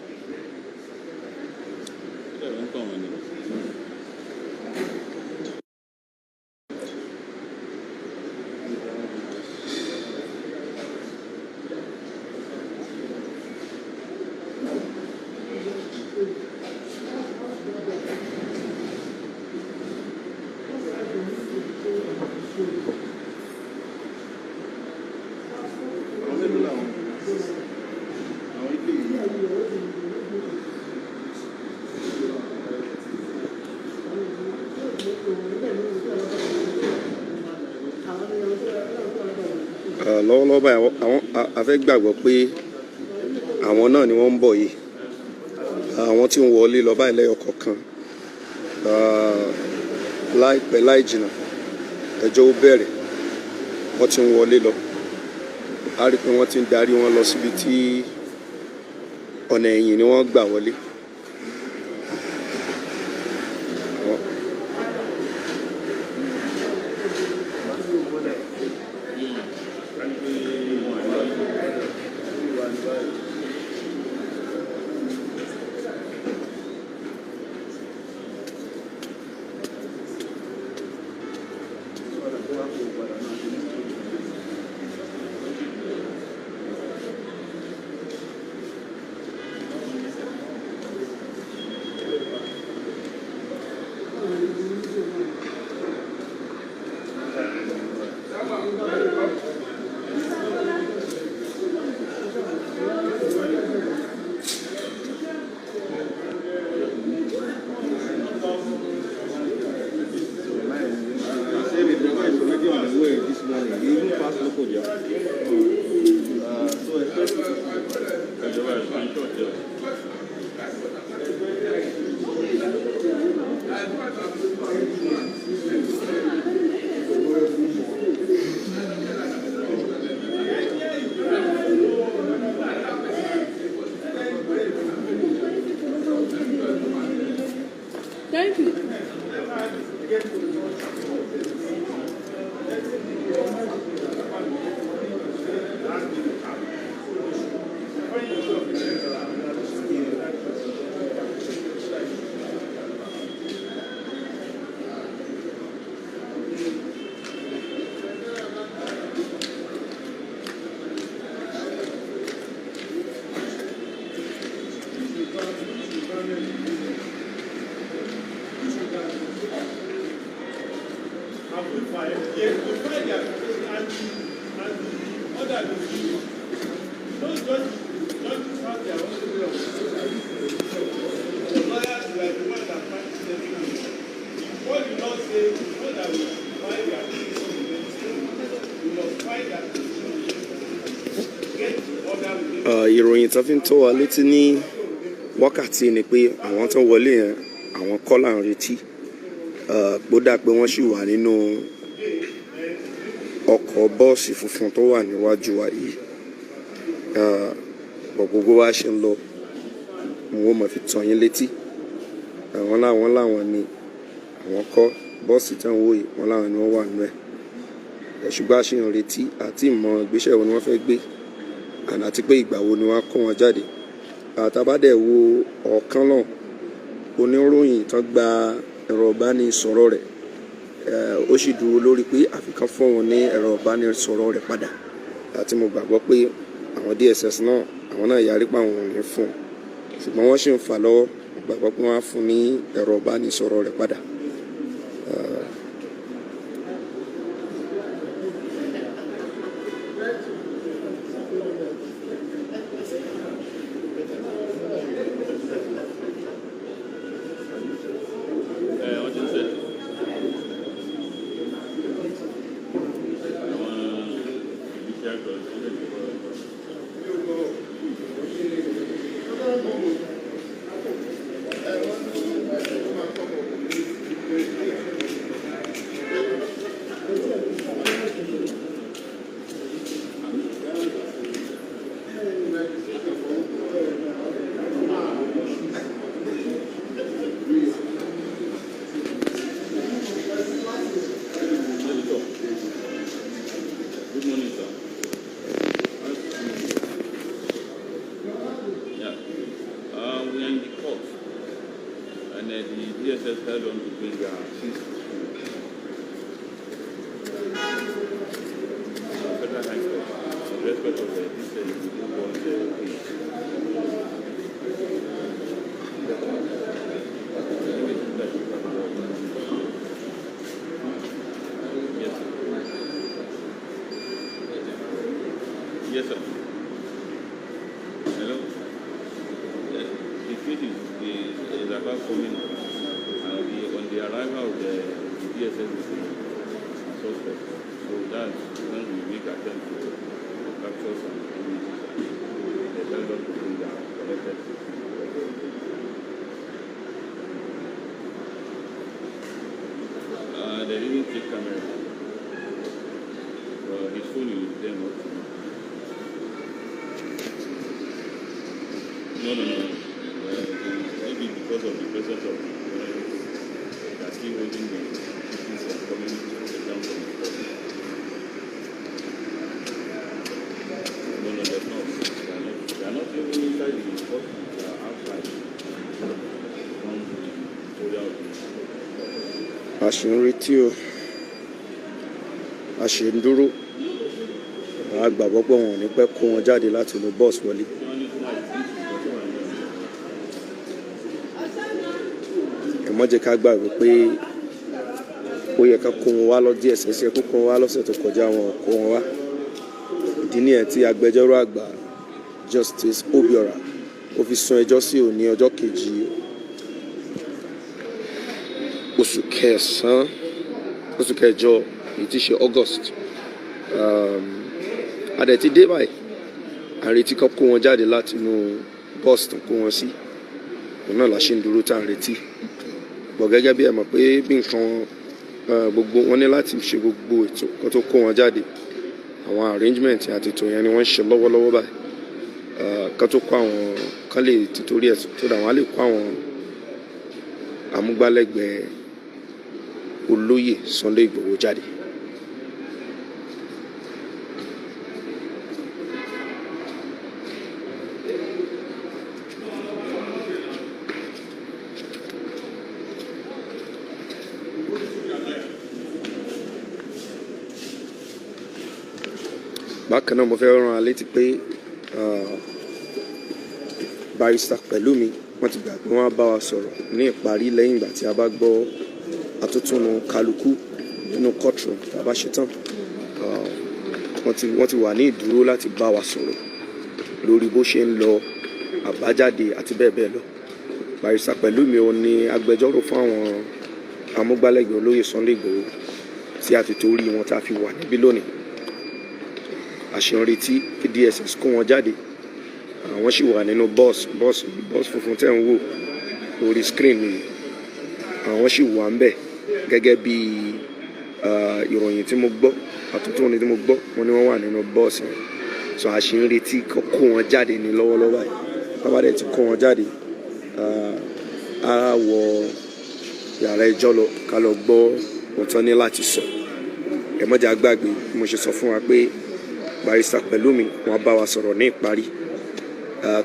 Lọ́wọ́lọ́wọ́ báyìí àwọn a fẹ́ gbàgbọ́ pé àwọn náà ni wọ́n ń bọ̀ yìí. Àwọn tí ń wọlé lọ báyìí lẹ́yọ kọ̀ọ̀kan, láìpẹ́ láì jìnnà ẹjọ́ ó bẹ̀rẹ̀. Wọ́n ti ń wọlé lọ, a rí i pé wọ́n ti ń darí wọn lọ síbi tí ọ̀nà ẹ̀yìn ni wọ́n gbà wọlé. Ìròyìn tó fi ń tó wa létí ní wákàtí ni pé àwọn tó wọlé yẹn àwọn kọ́ là ń retí, gbódà pé wọ́n sì wà nínú ọkọ̀ bọ́ọ̀sì funfun tó wà níwájú wa yìí. Gbogbo wa ṣe ń lọ mo mọ̀ fi tàn yín létí. Àwọn láwọn ni àwọn kọ́ bọ́ọ̀sì tí wọ́n wò yìí, wọ́n láwọn ni wọ́n wà nínú ẹ̀. Ṣùgbọ́n a ṣì ń retí àti ìmọ̀ ìgbésẹ̀ wo ni wọ́n fẹ́ gbé àti pé ìgbà wo ni wọ́n á kó wọn jáde. Àtàbádẹ̀ wo ọ̀kan náà oníròyìn tán gba ẹ̀rọ ìbánisọ̀rọ̀ rẹ̀, ó sì dúró lórí pé àfikán fún wọn ní ẹ̀rọ ìbánisọ̀rọ̀ rẹ̀ padà. Àti mo gbàgbọ́ pé àwọn DSS náà àwọn náà yarí pé àwọn ò ní fún un, ṣùgbọ́n wọ́n sì ń fà lọ́wọ́. Mo gbàgbọ́ pé wọ́n á fún ní ẹ̀rọ ìbánisọ̀rọ̀ rẹ̀ padà. DSS held on to bring Federal High Court in respect of this case. Yes, sir. Hello. The case is about coming. On the arrival of the DSS suspect, so that's when we make attempt to capture some images. They held up to bring down collected. They didn't take camera. His phone is there not. No. Maybe because of the presence of still holding the pieces and coming down from the court. No, there's not. They are not even inside the court, they are outside. From the area of the A ṣì ń retí o, a ṣì ń dúró. A gbàgbọ́ pé wọn ò ní pẹ́ kó wọn jáde láti inú bọ́ọ̀sì wọlé. Ẹ má jẹ́ ká gbàgbé pé ó yẹ ká kó wọn wá lọ DSS, kó kó wọn wá lọ́sẹ̀ tó kọjá, wọn ò kó wọn wá. Ìdí nìyẹn tí agbẹjọ́rò àgbà Justice Obiora ó fi sún ẹjọ́ sí òní ọjọ́ kejì oṣù kẹjọ èyí tí ṣe August. A dẹ̀ ti dé báyìí, à ń retí ká kó wọn jáde láti inú bọ́ọ̀sì tó kó wọn sí. Òun náà la ṣe ń dúró tá à ń retí. Bọ̀ gẹ́gẹ́ bí ẹ mọ̀ pé bí nǹkan gbogbo wọn ní láti ṣe gbogbo ètò kan tó kó wọn jáde. Àwọn arrangement àti ètò yẹn ni wọ́n ń ṣe lọ́wọ́lọ́wọ́ báyìí. Kan tó kó àwọn kan lè tìtorí ẹ̀ tó dà wọ́n á lè kó àwọn amúgbálẹ́gbẹ̀ẹ́ olóyè Sunday Igboho jáde. bákan náà mo fẹ́ rán an létí pé Barrister Pẹ̀lúmi wọ́n ti gbà pé wọ́n á bá wa sọ̀rọ̀ ní ìparí lẹ́yìn ìgbà tí a bá gbọ́ atótónu kálukú nínú courtroom tá a bá ṣe tán. Wọ́n ti wà ní ìdúró láti bá wa sọ̀rọ̀ lórí bó ṣe ń lọ àbájáde àti bẹ́ẹ̀ bẹ́ẹ̀ lọ. Barrister Pẹ̀lúmi ò ní agbẹjọ́rò fún àwọn amúgbálẹ́gbẹ̀ẹ́ olóyè Sunday Igboho tí a ti torí wọn tá a fi wà níbí lónìí. A ṣì ń retí kí DSS kó wọn jáde. Àwọn sì wà nínú bọ́ọ̀sì funfun tẹ́ ń wò lórí screen ni. Àwọn sì wà ń bẹ̀ gẹ́gẹ́ bí ìròyìn tí mo gbọ́ àtúntò tí mo gbọ́ wọn ni wọ́n wà nínú bọ́ọ̀sì yẹn. So a ṣì ń retí kó wọn jáde ní lọ́wọ́lọ́wọ́ báyìí. Bàbá dẹ̀ ti kó wọn jáde a wọ yàrá ẹjọ́ lọ ká lọ gbọ́ ohun tán ní láti sọ. Ẹ má jẹ́ á gbàgbé mo ṣe sọ fún wa pé Barrister Pẹ̀lúmi wọ́n bá wa sọ̀rọ̀ ní ìparí.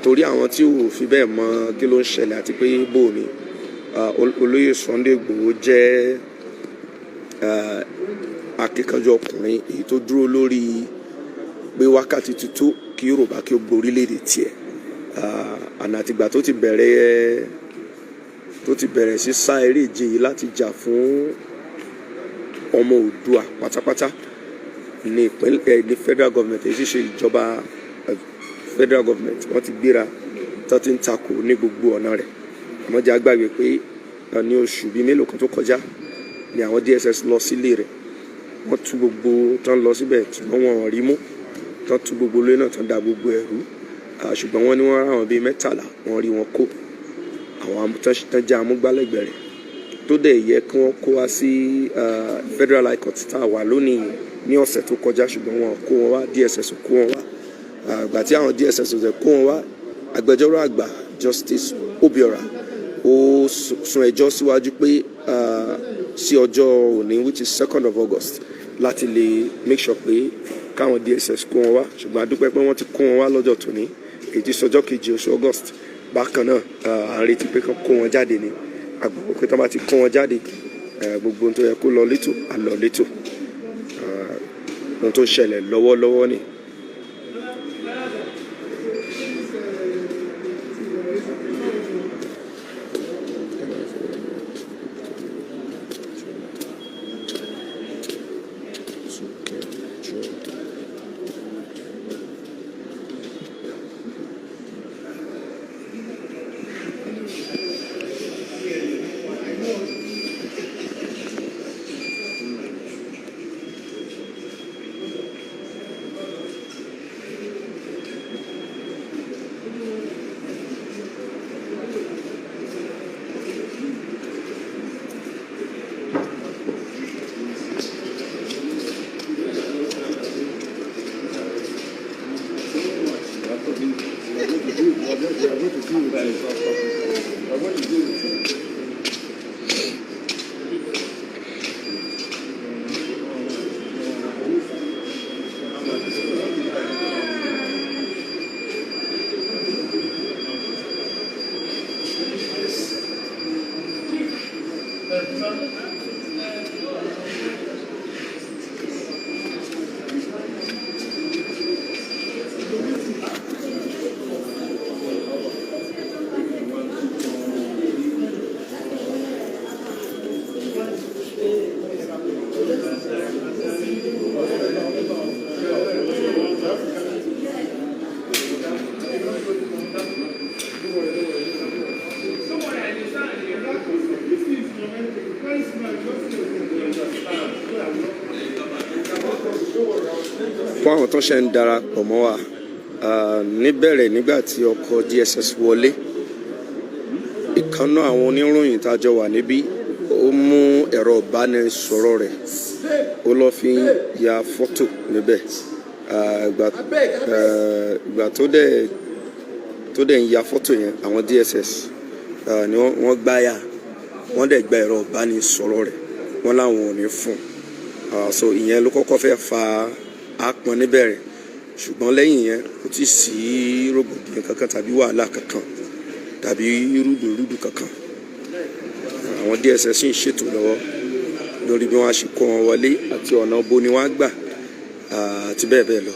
Torí àwọn tí ò fi bẹ́ẹ̀ mọ kí ló ń ṣẹlẹ̀ àti pé bó ni olóyè Sunday Igboho jẹ́ akíkanjú ọkùnrin èyí tó dúró lórí pé wákàtí ti tó kí Yorùbá kí ó gborílẹ̀-èdè tiẹ̀. Àná àtìgbà tó ti bẹ̀rẹ̀ sí sá eré ìje yìí láti jà fún ọmọ Oòduà pátápátá ní federal government èyí ṣe ìjọba federal government wọ́n ti gbéra tó ti ń takò ní gbogbo ọ̀nà rẹ̀. Àmọ́ jẹ́ á gbàgbé pé ní oṣù bíi mélòó kan tó kọjá ni àwọn DSS lọ sílé rẹ̀. Wọ́n tú gbogbo tán lọ síbẹ̀ ṣùgbọ́n wọn ò rí mú. Tán tú gbogbo ilé náà tán da gbogbo ẹ̀rú. Ṣùgbọ́n wọ́n ní wọ́n ráwọn bíi 13 wọ́n rí wọn kó. Àwọn tán jẹ́ amúgbálẹ́gbẹ̀ẹ́ rẹ̀ tó dẹ̀ yẹ kí wọ́n kó wá sí federal high court tá a wà lónìí ní ọ̀sẹ̀ tó kọjá ṣùgbọ́n wọn kó wọn wá DSS kó wọn wá. Àgbà tí àwọn DSS ọ̀sẹ̀ kó wọn wá agbẹjọ́rò àgbà Justice Obiora ó sún ẹjọ́ síwájú pé sí ọjọ́ òní which is 2nd of August láti lè make sure pé káwọn DSS kó wọn wá. Ṣùgbọ́n a dúpẹ́ pé wọ́n ti kó wọn wá lọ́jọ́ tòní èyí tí sọjọ́ 2 oṣù August. Bákan náà à ń retí pé kán kó wọn jáde ni. Àgbàgbọ́ pé tán bá ti kó wọn jáde gbogbo ohun tó yẹ kó lọ létò á lọ létò. Ohun tó ń ṣẹlẹ̀ lọ́wọ́lọ́wọ́ ni. Fún àwọn tó ṣe ń darapọ̀ mọ́ wa níbẹ̀rẹ̀ nígbà tí ọkọ̀ DSS wọlé ìkànnà àwọn oníròyìn tá a jọ wà níbí ó mú ẹ̀rọ ìbánisọ̀rọ̀ rẹ̀ ó lọ fi ya fọ́tò níbẹ̀. Ìgbà tó dẹ̀ ń ya fọ́tò yẹn àwọn DSS ni wọ́n gbáyà wọ́n dẹ̀ gba ẹ̀rọ ìbánisọ̀rọ̀ rẹ̀ wọ́n láwọn ò ní fún so ìyẹn ló kọ́kọ́ fẹ́ fa àpọn níbẹ̀rẹ̀ ṣùgbọ́n lẹ́yìn yẹn kò tí ì sí rògbòdìyàn kankan tàbí wàhálà kankan tàbí rúdurùdu kankan. Àwọn DSS ń ṣètò lọ́wọ́ lórí bí wọ́n á ṣe kó wọn wọlé àti ọ̀nà bo ni wọ́n á gbà àti bẹ́ẹ̀ bẹ́ẹ̀ lọ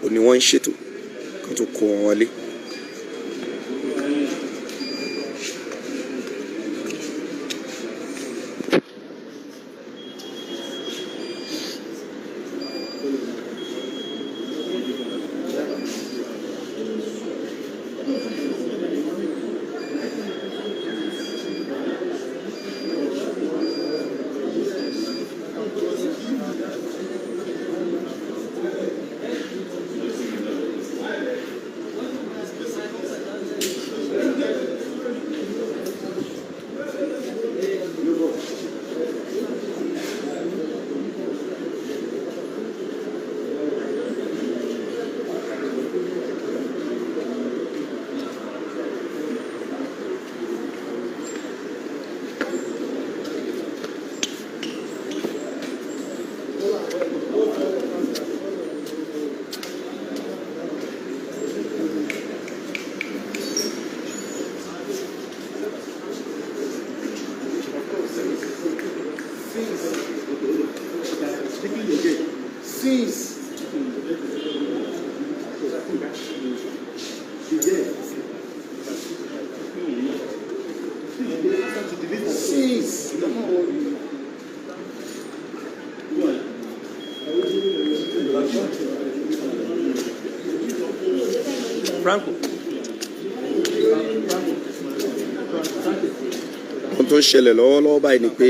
ò ní wọ́n ń ṣètò kan tó kó wọn wọlé. Franco. Ohun tó ń ṣẹlẹ̀ lọ́wọ́lọ́wọ́ báyìí ni pé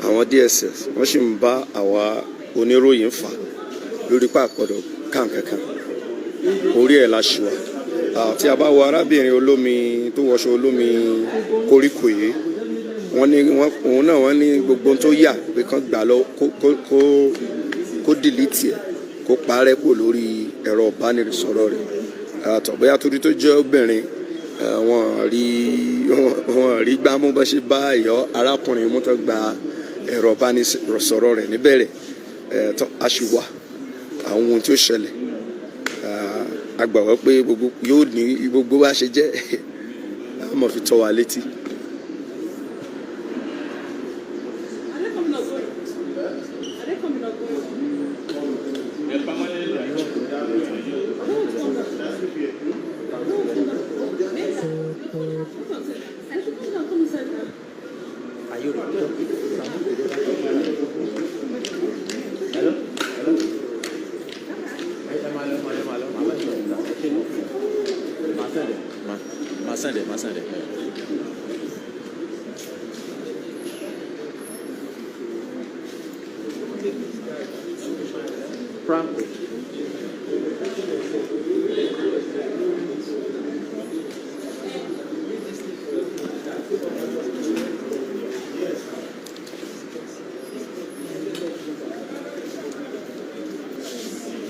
àwọn DSS wọ́n sì ń bá àwa oníròyìn fà lórí pàpọ̀dọ̀ kàǹkankan orí ẹ̀ láṣìwà tí a bá wo arábìnrin olómi tó wọṣọ olómi koríko yìí òun náà wọ́n ní gbogbo tó yà pé kán gbà lọ kó dìlítì ẹ̀ kó parẹ́ kó lórí ẹ̀rọ ìbánisọ̀rọ̀ rẹ̀ àtọ̀bọ́yá torí tó jẹ́ obìnrin wọ́n rí gbámú bá ṣe bá ẹ̀yọ́ arákùnrin mú tó gba ẹ̀rọ ìbánisọ̀rọ̀ rẹ̀ níbẹ̀rẹ̀ aṣùwà àwọn ohun tí ó ṣẹlẹ̀ agbàwọ́ pé yóò ní gbogbo bá ṣe jẹ́ àmọ́ fi tọ́ wa létí. Franco.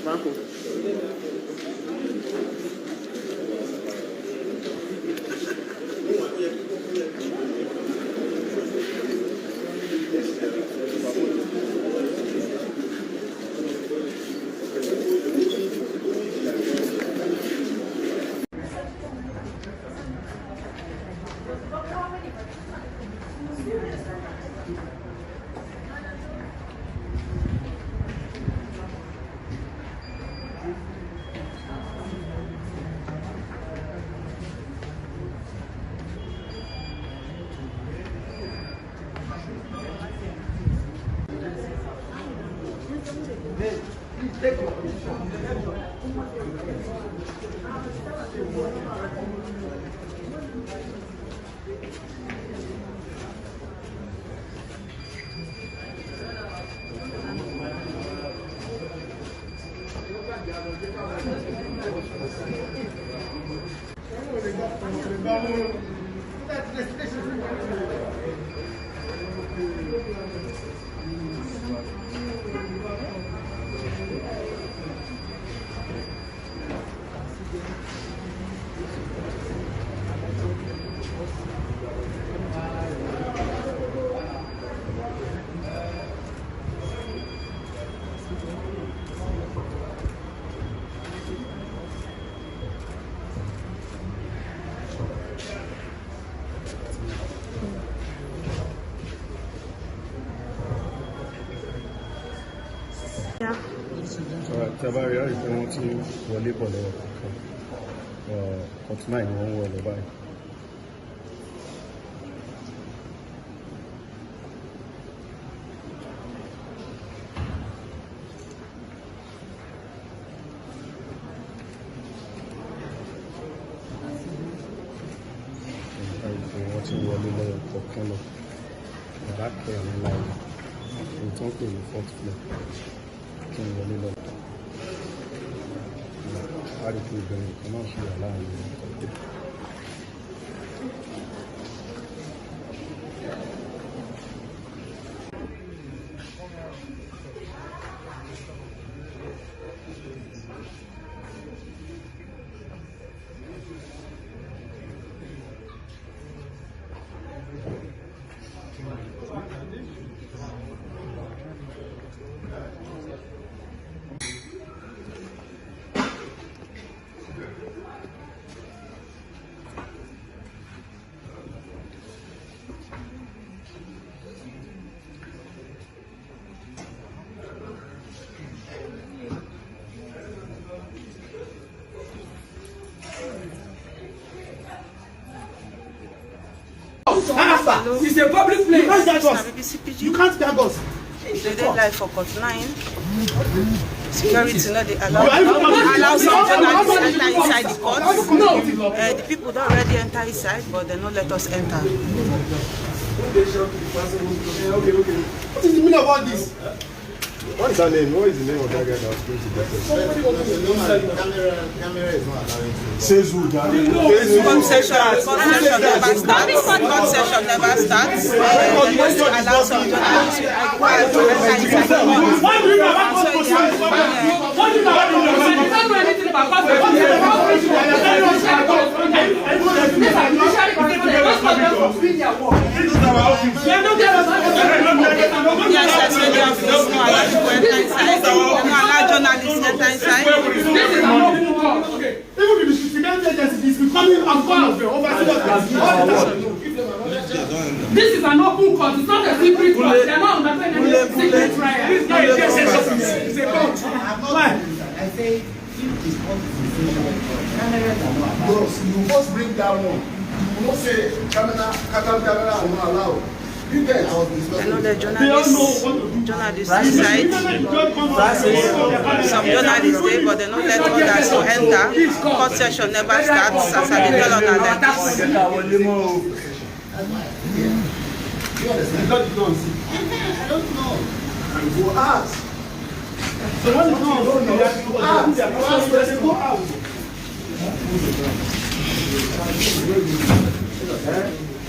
Franco. tẹ́bá rí àrí pé wọ́n ti wọlé bọ̀ lọ́wọ́ kankan 49 ni wọ́n ń wọ̀ lọ báyìí. Wọ́n ti wọlé lọ́wọ́ kọ̀ọ̀kan lọ yàrá kẹrin láì èyí tó ń pè ní 4th floor kí n wọlé lọ. A rí pé obìnrin kan náà ṣe wà láàrin ọkọ̀. It's a public place. You can't tag us. You can't tag us. Today live for Court 9. Security not they allow some journalists to enter inside the court. The people don't already enter inside, but they don't let us enter. What is the meaning of all this? What is her name? What is the name of that guy that was going to get us? Camera is not allowing to. Says who, Daddy? Concession never starts. Concession never starts. They just allow some journalists to enter inside the court. Why do you know about concession? What do you know about concession? You don't know anything about concession. Yes, that's where the office no allow people enter inside. They don't allow journalists enter inside. This is an open court. Even if the security agency is becoming unfair This is an open court. It's not a secret court. They are not understanding any secret trial. It's not a it's a court. Why? I say if it's not cameras are not bros, you must bring down one. You must say camera are not allowed. You get I know the journalists inside. Some journalists there, but they don't let others to enter. Court session never starts as I tell on like this. I don't know. You go ask. So when you go out.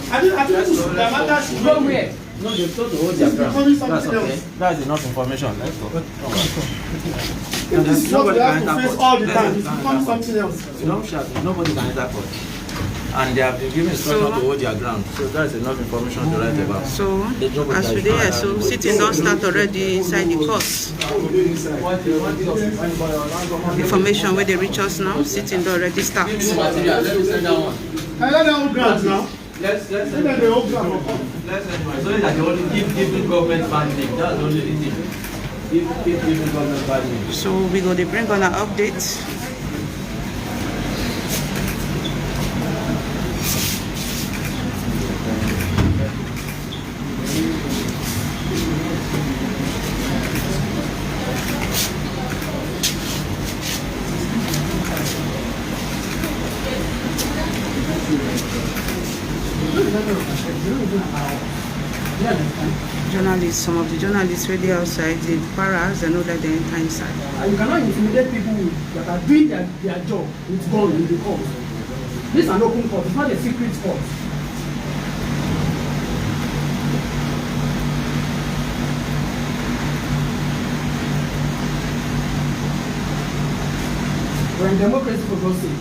I think the matter should go where? No, they've told to hold their ground. That's okay. That's enough information. Let's go. If this is what we have to face all the time, it's becoming something else. Don't shout. Nobody can enter court. And they have been given instruction to hold their ground. So that's enough information to write about. So, as we there, so sitting don't start already inside the court. Information where they reach us now, sitting don't already start. I let them ground now. Let's so that they only keep giving government funding. That's the only thing. Keep giving government funding. So we go to bring on an update. Journalists, some of the journalists ready outside, the paras, they know that they enter inside. And you cannot intimidate people that are doing their job with gun in the court. This is an open court, it's not a secret court. We're in democracy, for God's sake.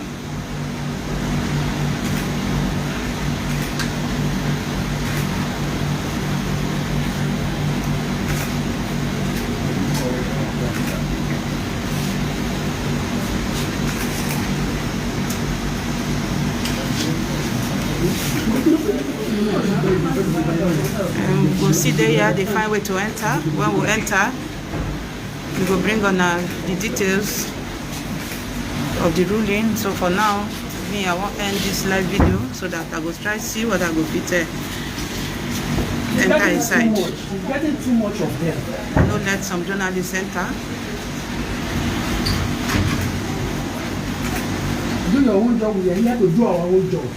We'll see there, yeah, they find way to enter. When we enter, We will bring on the details of the ruling. So for now, I won't end this live video so that I will try to see what I will fit enter inside. It's getting too much of them. Don't let some journalists enter. Do your own job. We are here to do our own job.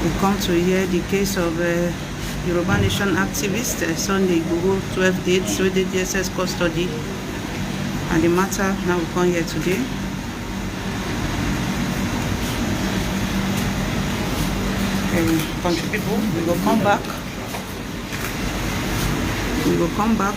We come to hear the case of Yoruba Nation activist Sunday Igboho 12 days with the DSS custody, and the matter now we come here today. Country people, we will come back. We will come back.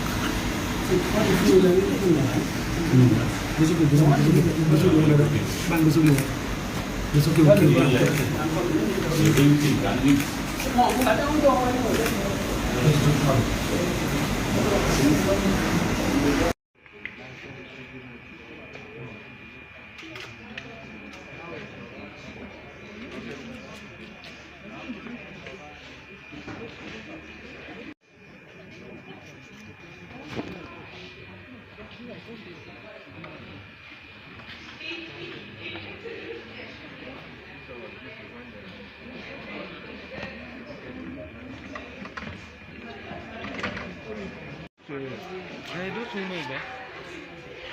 Those women,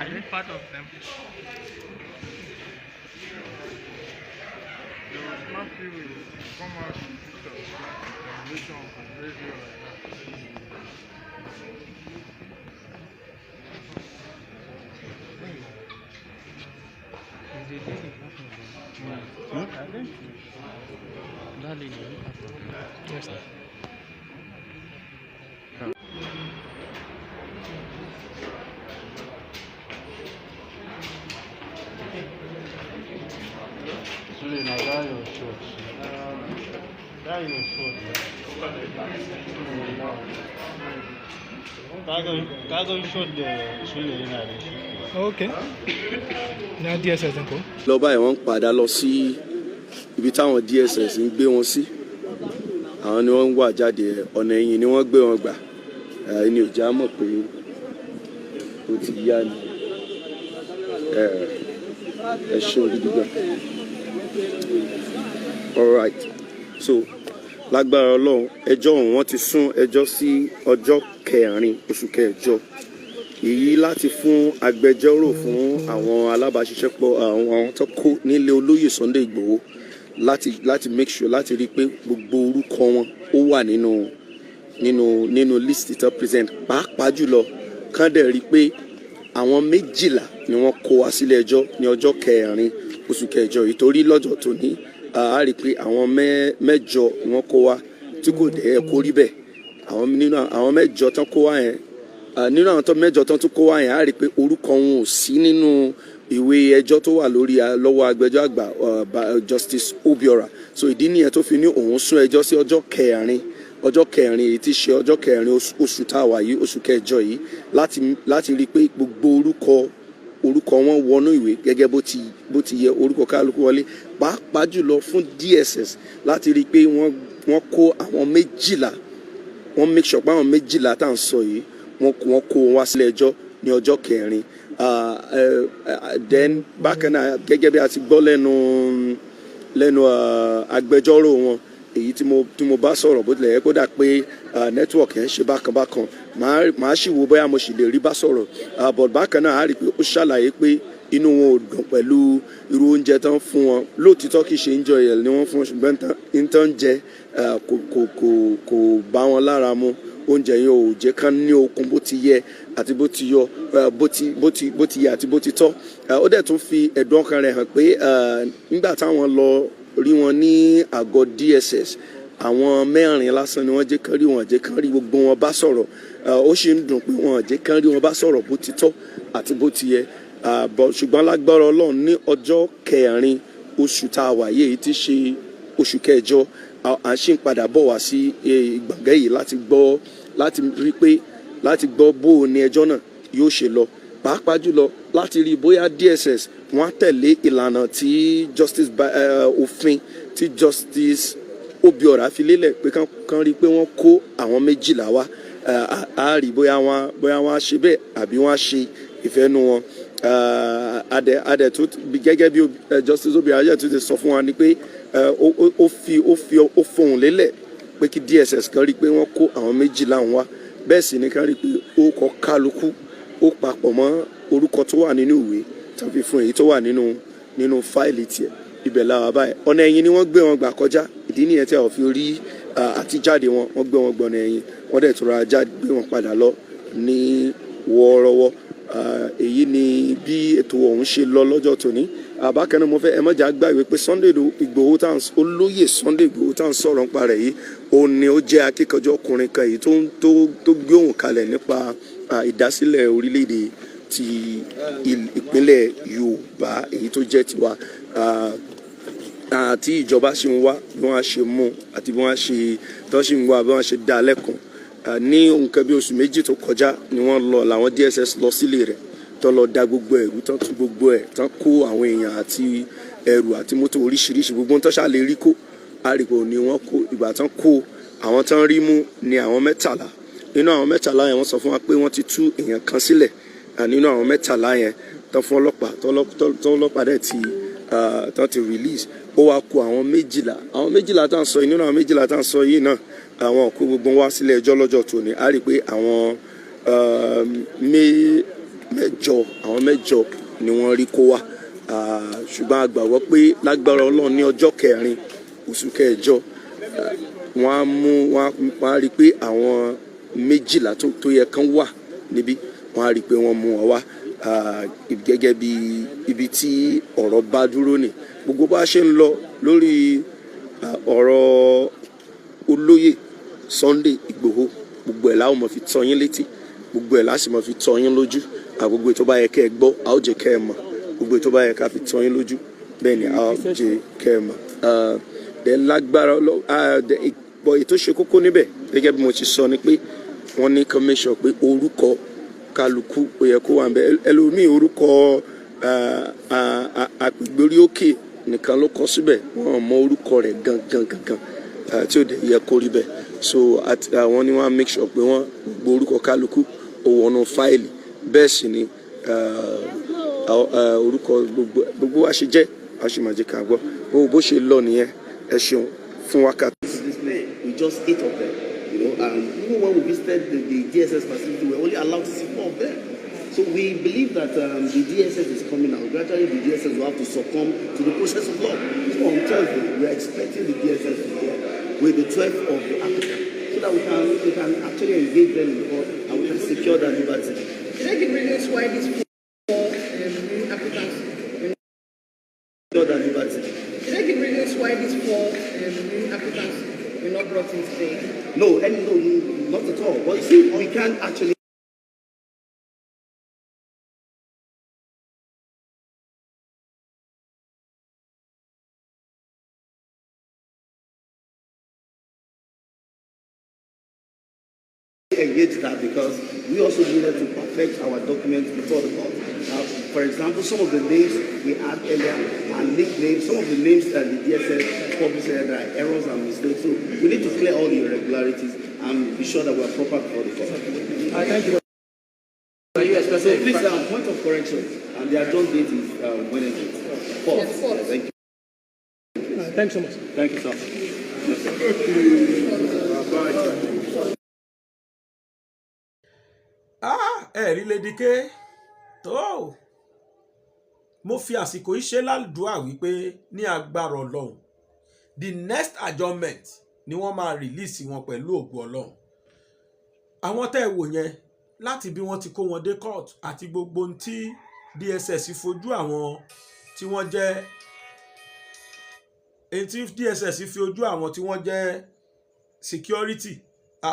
I read part of them. The smart will come out with a on radio Yes, sir. Okay. Now DSS ń kọ́. lọ báyìí wọ́n ń padà lọ sí ibi táwọn DSS ń gbé wọn sí. Àwọn ni wọ́n ń wà jáde, ọ̀nà ẹ̀yìn ni wọ́n gbé wọn gbà. Ẹni ò já mọ̀ pé ó ti yá ni. Ẹ ṣeun gidi gan. All right. So lágbára Ọlọ́run, ẹjọ́ ọ̀hún wọ́n ti sún ẹjọ́ sí ọjọ́ 4 oṣù kẹjọ. Èyí láti fún agbẹjọ́rò fún àwọn alábàáṣiṣẹ́pọ̀ àwọn tó kó nílé olóyè Sunday Igboho láti make sure láti rí pé gbogbo orúkọ wọn ó wà nínú list tó present, pàápàá jùlọ kán dẹ̀ rí pé àwọn 12 ni wọ́n kó wá sílé ẹjọ́ ní ọjọ́ 4 oṣù kẹjọ yìí. Torí lọ́jọ́ tó ní a rí pé àwọn 8 wọ́n kó wá tí kò dẹ̀ kó rí bẹ́ẹ̀. Àwọn 8 tán kó wá yẹn, nínú àwọn tó 8 tán tún kó wá yẹn, a rí pé orúkọ wọn ò sí nínú ìwé ẹjọ́ tó wà lórí lọ́wọ́ agbẹjọ́ àgbà Justice Obiora. So ìdí nìyẹn tó fi ní òun sún ẹjọ́ sí ọjọ́ 4 èyí tí ṣe ọjọ́ 4 oṣù táwa yìí, oṣù kẹjọ yìí, láti rí pé gbogbo orúkọ wọn wọnú ìwé gẹ́gẹ́ bó ti yẹ orúkọ kálukú wọlé, pàápàá jùlọ fún DSS láti rí pé wọ́n kó àwọn 12, wọ́n make sure pé àwọn 12 tá à ń sọ yìí wọ́n kó wọn wá sílé ẹjọ́ ní ọjọ́ 4. Then bákan náà gẹ́gẹ́ bí a ti gbọ́ lẹ́nu agbẹjọ́rò wọn, èyí tí mo bá sọ̀rọ̀ bó tilẹ̀ yẹ kó dà pé network yẹn ṣe bákan màá sì wo bóyá mo sì lè rí bá sọ̀rọ̀, but bákan náà a rí pé ó ṣàlàyé pé inú wọn ò dùn pẹ̀lú irú oúnjẹ tán fún wọn. Lóòtítọ́ kì í ṣe enjoy ẹ̀ ni wọ́n fún wọn, ṣùgbọ́n ìtàn jẹ kò bá wọn lára mu. Oúnjẹ yẹn ò jẹ́ kán ní okun bó ti yẹ àti bó ti yọ, bó ti yẹ àti bó ti tọ́. Ó dẹ̀ tún fi ẹ̀dùn ọkàn rẹ̀ hàn pé nígbà táwọn lọ rí wọn ní àgọ́ DSS, àwọn 4 lásán ni wọ́n jẹ́ kán rí wọn, jẹ́ kán rí gbogbo wọn bá sọ̀rọ̀. Ó ṣe ń dùn pé wọn jẹ́ kán rí wọn bá sọ̀rọ̀ bó ti tọ́ àti bó ti yẹ. Ṣùgbọ́n lágbára Ọlọ́run ní ọjọ́ 4 oṣù tá a wà yìí tí ṣe oṣù kẹjọ, à ń ṣì ń padà bọ̀ wá sí gbọ̀ngàn yìí láti gbọ́ láti rí pé láti gbọ́ bó o ní ẹjọ́ náà yóò ṣe lọ pàápàá jùlọ láti rí bóyá DSS wọ́n á tẹ̀lé ìlànà tí justice òfin tí justice Obiora fi lélẹ̀ pé kán rí pé wọ́n kó àwọn 12 wá a rí bóyá wọ́n á ṣe bẹ́ẹ̀ àbí wọ́n á ṣe ìfẹ́nu wọn adẹ tó gẹ́gẹ́ bí justice Obiora tó ti sọ fún wa ni pé ó fohùn lélẹ̀ pé kí DSS kan rí pé wọ́n kó àwọn 12 wá bẹ́ẹ̀ sì ni kán rí pé ó kọ kálukú ó papọ̀ mọ́ orúkọ tó wà nínú ìwé tàbí fún èyí tó wà nínú fáìlì tiẹ̀ ibẹ̀ làwọn báyìí ọ̀nà ẹ̀yìn ni wọ́n gbé wọn gbà kọjá ìdí nìyẹn tí a ò fi rí àtijáde wọ́n gbé wọn gbọ̀nà ẹ̀yìn wọ́n dẹ̀ tó ra jáde gbé wọn padà lọ ní wọ́ọ́rọ́wọ́ èyí ni bí ètò ọ̀hún ṣe lọ lọ́jọ́ tòní àbákẹ́ni mo fẹ́ ẹ mọ̀jà gbàgbé pé olóyè Sunday Igboho tá à ń sọ̀rọ̀ nípa rẹ̀ yìí òun ni ó jẹ́ akíkanjú ọkùnrin kan yìí tó gbé òun kalẹ̀ nípa ìdásílẹ̀ orílẹ̀-èdè ti ìpínlẹ̀ Yorùbá èyí tó jẹ́ tiwa àti ìjọba ṣe ń wá bí wọ́n á ṣe mú àti bí wọ́n á ṣe tó ṣe ń wá bí wọ́n á ṣe dá lẹ́kùn ní nǹkan bí oṣù méjì tó kọjá ni wọ́n lọ làwọn DSS lọ sílé rẹ̀ tó lọ da gbogbo ẹrù tán tú gbogbo ẹ̀ tán kó àwọn èèyàn àti ẹrù àti mọ́tò oríṣiríṣi gbogbo tó ṣàlè rí kó àrìkò ni wọ́n kó ìgbà tán kó àwọn tán rí mú ni àwọn 13 nínú àwọn 13 yẹn wọ́n sọ fún wa pé wọ́n ti tú èèyàn kan sílẹ̀ nínú àwọn 13 yẹn tán fún ọlọ́pàá tó ọlọ́pàá dẹ̀ ti tán ti release ó wá kó àwọn 12 tá à ń sọ yìí nínú àwọn 12 tá à ń sọ yìí náà àwọn kó gbogbo wá sílé ẹjọ́ lọ́jọ́ tòní a rí i pé àwọn mẹ́jọ ni wọ́n rí kó wá ṣùgbọ́n a gbàgbọ́ pé lágbára Ọlọ́run ní ọjọ́ 4 oṣù kẹjọ wọ́n á rí i pé àwọn 12 tó yẹ kán wà níbí wọ́n á rí i pé wọ́n mú wọn wá gẹ́gẹ́ bí ibi tí ọ̀rọ̀ bá dúró ní gbogbo bá ṣe ń lọ lórí ọ̀rọ̀ olóyè Sunday Igboho gbogbo ẹ̀ láwọn mọ̀ fi tọ́ yín létí gbogbo ẹ̀ láti mọ̀ fi tọ́ yín lójú gbogbo ètò bá yẹ kẹ́ ẹ gbọ́ a ó jẹ́ kẹ́ ẹ mọ̀ gbogbo ètò bá yẹ ká fi tọ́ yín lójú bẹ́ẹ̀ ni a ó jẹ́ kẹ́ ẹ mọ̀ dẹ̀ lágbára ìpọ̀ ètò ṣe kókó níbẹ̀ gẹ́gẹ́ bí mo ti sọ ni pé wọ́n ní kán make sure pé orúkọ kálukú ó yẹ kó wà níbẹ̀ ẹlòmíì orúkọ àpègbórí òkè nìkan ló kọ síbẹ̀ wọ́n mọ orúkọ rẹ̀ gangan tí ó dẹ̀ yẹ kó rí bẹ́ẹ̀ so àwọn ni wọ́n á make sure pé wọ́n gbọ́ orúkọ kálukú ó wọnú fáìlì bẹ́ẹ̀ sì ni orúkọ gbogbo wa ṣe jẹ́ àṣemàjẹ ká gbọ́ bó ṣe lọ nìyẹn ẹ ṣeun fún wákàtí. We just 8 of them, even when we visited the DSS facility, we were only allowed to see 4 of them. So we believe that the DSS is coming out. Gradually, the DSS will have to succumb to the process of law. So on Thursday, we are expecting the DSS to be with the 12 of the applicants, so that we can actually engage them in court and we can secure their liberty. Can I give reasons why these 4 applicants? Secure their liberty. Can I give reasons why these 4 applicants were not brought in today? No, not at all. But you see, we can actually. Engage that because we also needed to perfect our documents before the court. For example, some of the names we had earlier are nicknames. Some of the names that the DSS published there are errors and mistakes. So we need to clear all the irregularities and be sure that we are proper before the court. Thank you. So please, point of correction, and the adjourned date is Wednesday. 4th. Thank you. Thanks so much. Thank you, sir. ẹ̀rí lédìké tó mo fi àsìkò yìí ṣe ládùúà wípé ní agbára Ọlọ́run the next adjournment ni wọ́n máa release wọn pẹ̀lú ògo Ọlọ́run àwọn tẹ́ ẹ wò yẹn láti bí wọ́n ti kó wọn dé court àti gbogbo ohun tí DSS fojú àwọn tí wọ́n jẹ́ DSS fi ojú àwọn tí wọ́n jẹ́ security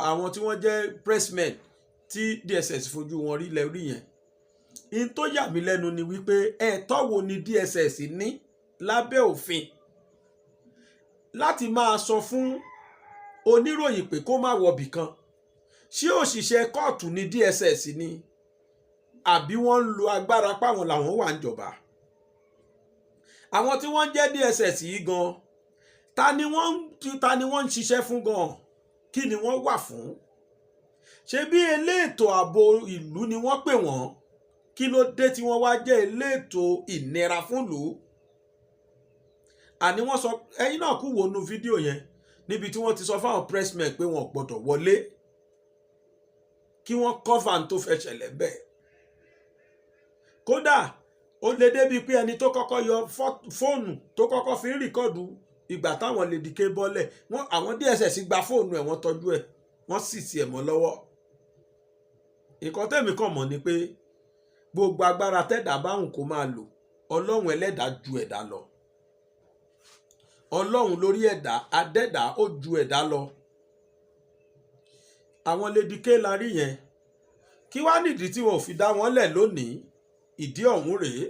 àwọn tí wọ́n jẹ́ pressmen tí DSS fojú wọn rí lẹ́rí yẹn in tó yà mí lẹ́nu ni wípé ẹ̀tọ́ wo ni DSS ní lábẹ́ òfin láti máa sọ fún oníròyìn pé kó má wọbì kan ṣé òṣìṣẹ́ kóòtù ní DSS ni àbí wọ́n ń lo agbára páwọn làwọn wà ń jọba? Àwọn tí wọ́n jẹ́ DSS yìí gan ta ni wọ́n ń ṣiṣẹ́ fún gan? Kí ni wọ́n wà fún? Ṣé bí elétò ààbò ìlú ni wọ́n pè wọ́n? Kí ló dé tí wọ́n wá jẹ́ elétò ìnira fún ìlú? Àní wọ́n sọ, ẹ̀yin náà kú wo nu fídíò yẹn níbi tí wọ́n ti sọ fáwọn pressmen pé wọ́n gbọ́dọ̀ wọlé kí wọ́n cover tó fẹ́ ṣẹlẹ̀ bẹ́ẹ̀. Kódà ó lè débi pé ẹni tó kọ́kọ́ yọ fóònù tó kọ́kọ́ fi ń rìkọ́dù ìgbà táwọn lè dìke bọ́lẹ̀, àwọn DSS gba fóònù ẹ̀ wọ́n tọ́jú ẹ̀, wọ́n sì ti ẹ̀ mọ́ lọ́wọ́. Nǹkan tẹ́mi kàn mọ̀ ni pé gbogbo agbára tẹ́dà báhùn kó máa lò, Ọlọ́run ẹlẹ́dàá ju ẹ̀dá lọ. Ọlọ́run lórí ẹ̀dá adẹ́dàá ó ju ẹ̀dá lọ. Àwọn Lady K la rí yẹn. Kí wá nìdí tí wọn ò fi dá wọn lẹ̀ lónìí? Ìdí ọ̀hún rèé.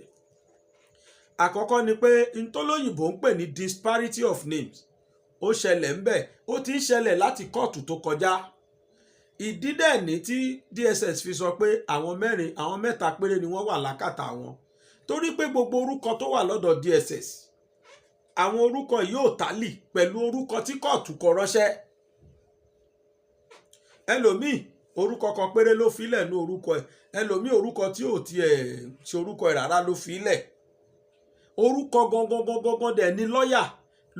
Àkọ́kọ́ ni pé ntọ́lóyìnbó ń pè ní disparity of names ó ṣẹlẹ̀ ńbẹ̀, ó ti ń ṣẹlẹ̀ láti kóòtù tó kọjá. Ìdí dẹ̀ ní tí DSS fi sọ pé àwọn mẹ́ta péré ni wọ́n wà lákàtà wọn, torí pé gbogbo orúkọ tó wà lọ́dọ̀ DSS àwọn orúkọ yóò tálì pẹ̀lú orúkọ tí kóòtù kọ ránṣẹ́. Ẹlòmíì orúkọ kan péré ló filẹ̀ ní orúkọ ẹ̀, ẹlòmíì orúkọ tí ò tiẹ̀ ṣe orúkọ ẹ̀ rárá ló filẹ̀. Orúkọ gangan dẹ̀ ni lọ́ọ̀yà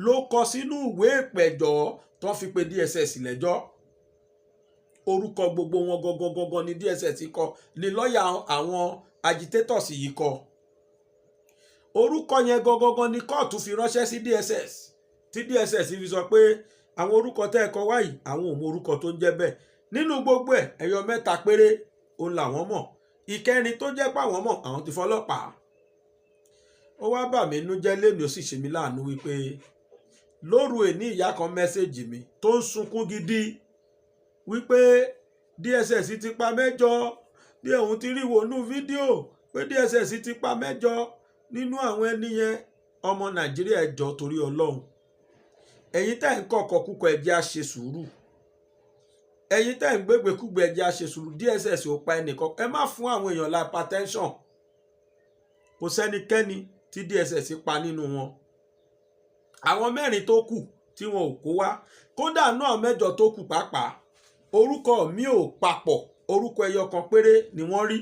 ló kọ sínú ìwé ìpẹ̀jọ́ tó fi pe DSS lẹ́jọ́. Orúkọ gbogbo wọn gangan ni DSS kọ, ni lọ́ọ̀yà àwọn agitators yìí kọ. Orúkọ yẹn gangan ni kóòtù fi ránṣẹ́ sí DSS, tí DSS fi sọ pé àwọn orúkọ tẹ́ ẹ kọ wáyìí àwọn ò mọ orúkọ tó ń jẹ́ bẹ́ẹ̀. Nínú gbogbo ẹ̀ ẹyọ mẹ́ta péré òun làwọn mọ̀, ìkẹrin tó jẹ́ pàwọn mọ̀ àwọn ti fọlọ́pàá. Ó wá bà mí nú jẹ́ lẹ́nu, ó sì ṣe mí láàánú wípé lóru èní ìyá kan mẹ́sẹ̀jì mi tó ń sunkún gidi wípé DSS ti pa 8 bí òun ti rí wọnú fídíò pé DSS ti pa 8 nínú àwọn ẹni yẹn. Ọmọ Nàìjíríà ẹ jọ̀ọ́ torí Ọlọ́run, ẹ̀yin tẹ́ ń kọ̀kọ̀ kúkọ ẹ jẹ́ á ṣe sùúrù, ẹ̀yin tẹ́ ń gbégbékúgbé ẹ jẹ́ á ṣe sùúrù. DSS ò pa ẹnìkan, ẹ má fún àwọn èèyàn la hypertension. Kò sẹ́nikẹ́ni tí DSS pa nínú wọn. Àwọn 4 tó kù tí wọn ò kó wá, kódà náà 8 tó kù pàápàá orúkọ mi ò papọ̀, orúkọ ẹyọ kan péré ni wọ́n rí.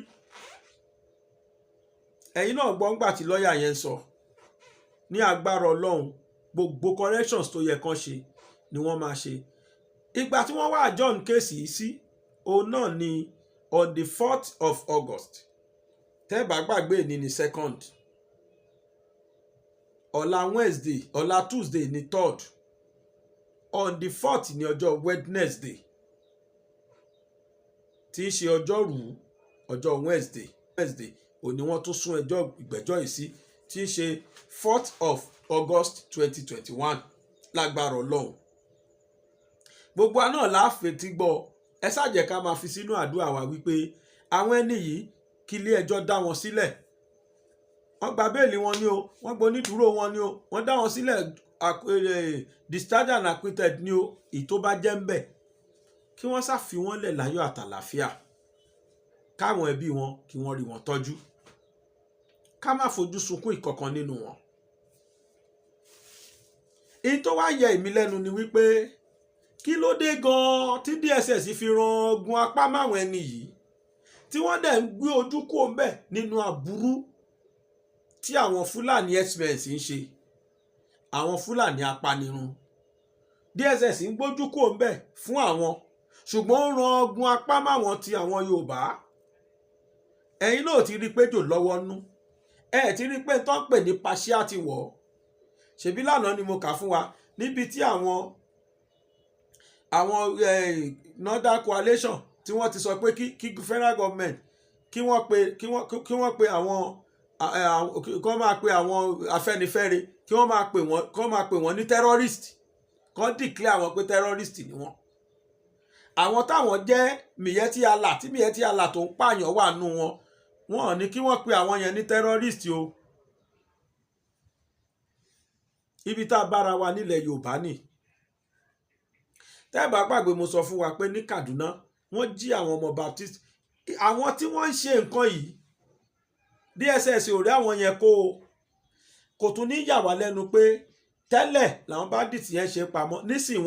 Ẹ̀yin náà gbọ́ ńgbà tí lọ́ọ̀yà yẹn sọ, ní agbára Ọlọ́run gbogbo corrections tó yẹ kán ṣe ni wọ́n máa ṣe. Ìgbà tí wọ́n wá adjourn kéèsì yìí sí òun náà ni on the 4th of August. Tẹ́ bá gbàgbé ní 2nd, ọ̀la Wednesday, ọ̀la Tuesday ní 3rd, on the 4th ní ọjọ́ Wednesday tí í ṣe ọjọ́rú ọjọ́ Wednesday òní wọ́n tún sún ẹjọ́ ìgbẹ́jọ́ yìí sí, tí í ṣe 4th of August 2021 lágbára Ọlọ́run. Gbogbo àná láàfin tí gbọ́, ẹ ṣàjẹ́ ká máa fi sínú àdúrà wa wípé àwọn ẹni yìí kí ilé ẹjọ́ dá wọn sílẹ̀. Wọ́n gba béèlì wọn ni o, wọ́n gba onídùúró wọn ni o, wọ́n dá wọn sílẹ̀ discharge and acquitted ni o, èyí tó bá jẹ́ ń bẹ̀ kí wọ́n ṣàfi wọ́n lẹ̀ láyọ̀ àtàlàfíà, káwọn ẹbí wọn kí wọ́n rí wọn tọ́jú, ká má fojú sunkún ìkọ̀kan nínú wọn. Èyí tó wá yẹ èmi lẹ́nu ni wípé kí ló dé gan-an tí DSS fi ran ogun apá máwọn ẹni yìí tí wọ́n dẹ̀ ń gbé ojú kúrò ń bẹ̀ nínú aburú tí àwọn Fúlàní herdsmen ń ṣe, àwọn Fúlàní apanirun. DSS ń gbójú kúrò ń bẹ̀ fún àwọn, ṣùgbọ́n ó ran ogun apá máwọn ti àwọn Yorùbá. Ẹ̀yin náà ti rí pé jò lọ́wọ́ nú, ẹ ti rí pé tó ń pè ní partial ti wọ̀. Ṣebí lánàá ni mo kà fún wa níbi tí àwọn Northern Coalition tí wọ́n ti sọ pé kí federal government kí wọ́n pe àwọn kọ́ máa pe àwọn Afẹ́nifẹ́re kí wọ́n máa pè wọ́n ní terrorist, kọ́ declare àwọn pé terrorist ni wọ́n. Àwọn táwọn jẹ́ Miyetti Allah tí Miyetti Allah tó ń pààyàn wà nù wọn, wọn ò ní kí wọ́n pe àwọn yẹn ní terrorist o. Ibi tá a bára wa nílẹ̀ Yorùbá ni. Tẹ́ bá gbàgbé mo sọ fún wa pé ní Kaduna wọ́n jí àwọn ọmọ Baptist àwọn tí wọ́n ń ṣe nǹkan yìí DSS ò rí àwọn yẹn kò tún ní yà wá lẹ́nu pé tẹ́lẹ̀ làwọn bandits yẹn ṣe pamọ́ nísìnyí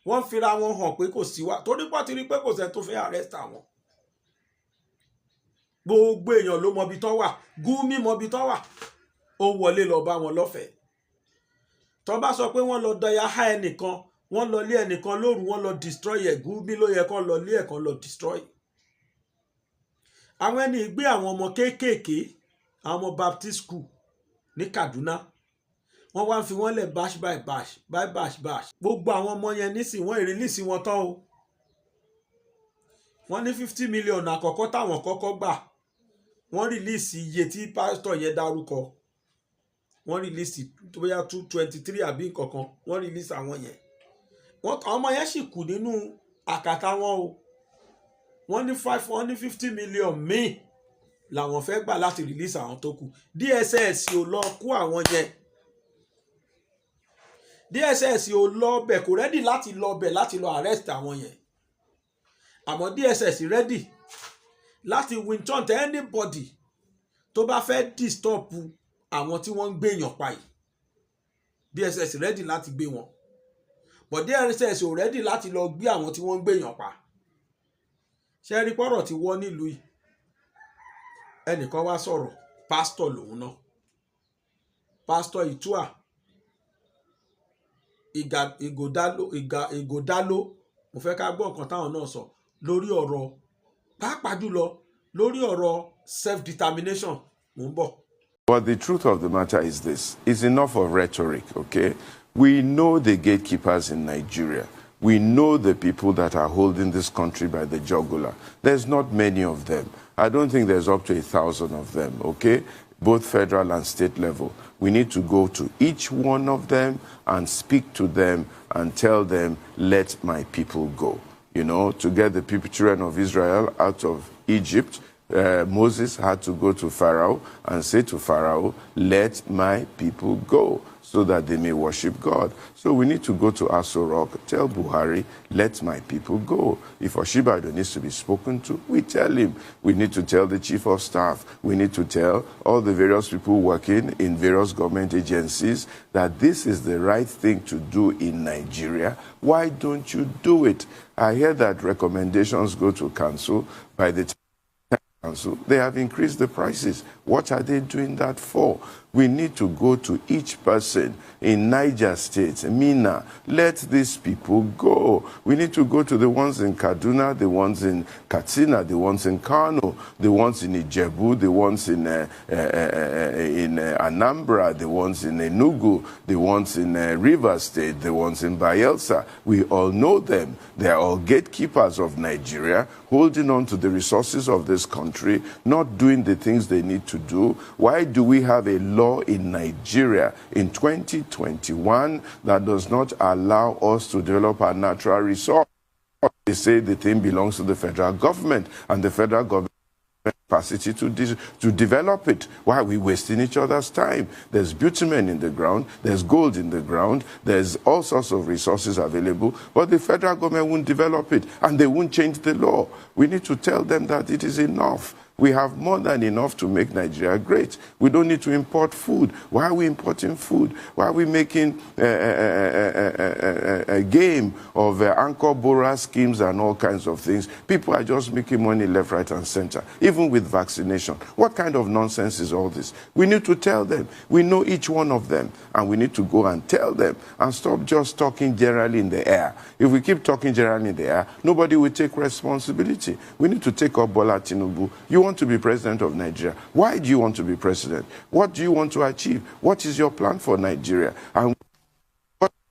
wọ́n fira wọn hàn pé kò sí wa torí pọ́ ti rí pé kò sẹ́ni tó fẹ́ arrest àwọn gbogbo èèyàn ló mọbi tán wà Gumi mọbi tán wà ó wọlé lọ bá wọn lọ́fẹ̀ẹ́ tó bá sọ pé wọ́n lọ dọ̀yà há ẹnìkan wọ́n lọ lé ẹnìkan lóru wọ́n lọ destroy ẹ̀ Gumi ló yẹ kán lọ lé ẹ̀kan lọ destroy àwọn ẹni gbé àwọn ọmọ kéékèèké àwọn ọmọ Baptist school ní Kaduna wọ́n wá ń fi wọ́n lẹ̀ bash by bash gbogbo àwọn ọmọ yẹn nísìnyí wọ́n ìrìlísì wọn tán o wọ́n ní 50 million àkọ́kọ́ táwọn kọ́kọ́ gbà wọ́n rìlísì iye tí pásítọ̀ yẹn dárúkọ wọ́n rìlísì tó bóyá 223 àbí nǹkankan wọ́n rìlísì àwọn yẹn àwọn ọmọ yẹn sì kù nínú àkàtà wọn o wọ́n ní 50 million míì làwọn fẹ́ gbà láti rìlísì àwọn tó kù DSS ò lọ kú àwọn yẹn DSS ò lọ bẹ̀ kò rẹ́dì láti lọ bẹ̀ láti lọ arrest àwọn yẹn àmọ́ DSS rẹ́dì láti winchant anybody tó bá fẹ́ disturb àwọn tí wọ́n ń gbèyàn pa yìí DSS rẹ́dì láti gbé wọn but DSS ò rẹ́dì láti lọ gbé àwọn tí wọ́n ń gbèyàn pa ṣe rí pọ́rọ̀ tí wọ́n nílùú yìí ẹnìkan wá sọ̀rọ̀ pásítọ̀ lòun náà pásítọ̀ Ìtúà ìgòdáló mo fẹ́ ká gbọ́ nǹkan táwọn náà sọ lórí ọ̀rọ̀ pàápàá jùlọ lórí ọ̀rọ̀ self-determination mò ń bọ̀. But the truth of the matter is this. It's enough of rhetoric, okay? We know the gatekeepers in Nigeria. We know the people that are holding this country by the jugular. There's not many of them. I don't think there's up to 1,000 of them, okay? Both federal and state level. We need to go to each one of them and speak to them and tell them, let my people go. You know, to get the people, children of Israel out of Egypt, Moses had to go to Pharaoh and say to Pharaoh, let my people go, so that they may worship God. So we need to go to Aso Rock, tell Buhari, let my people go. If Oshibado needs to be spoken to, we tell him. We need to tell the chief of staff. We need to tell all the various people working in various government agencies that this is the right thing to do in Nigeria. Why don't you do it? I hear that recommendations go to council. By the time Council, they have increased the prices. What are they doing that for? We need to go to each person in Niger State, Mina. Let these people go. We need to go to the ones in Kaduna, the ones in Katsina, the ones in Kano, the ones in Ijebu, the ones in Anambra, the ones in Enugu, the ones in Rivers State, the ones in Bayelsa. We all know them. They are all gatekeepers of Nigeria, holding on to the resources of this country, not doing the things they need to do. Why do we have a law in Nigeria in 2021 that does not allow us to develop our natural resource? They say the thing belongs to the federal government, and the federal government capacity to develop it. Why are we wasting each other's time? There's bitumen in the ground, there's gold in the ground, there's all sorts of resources available, but the federal government won't develop it, and they won't change the law. We need to tell them that it is enough. We have more than enough to make Nigeria great. We don't need to import food. Why are we importing food? Why are we making a game of anchor borrower schemes and all kinds of things? People are just making money left, right, and center, even with vaccination. What kind of nonsense is all this? We need to tell them. We know each one of them, and we need to go and tell them and stop just talking generally in the air. If we keep talking generally in the air, nobody will take responsibility. We need to take up Bola Tinubu. You want to be president of Nigeria. Why do you want to be president? What do you want to achieve? What is your plan for Nigeria? And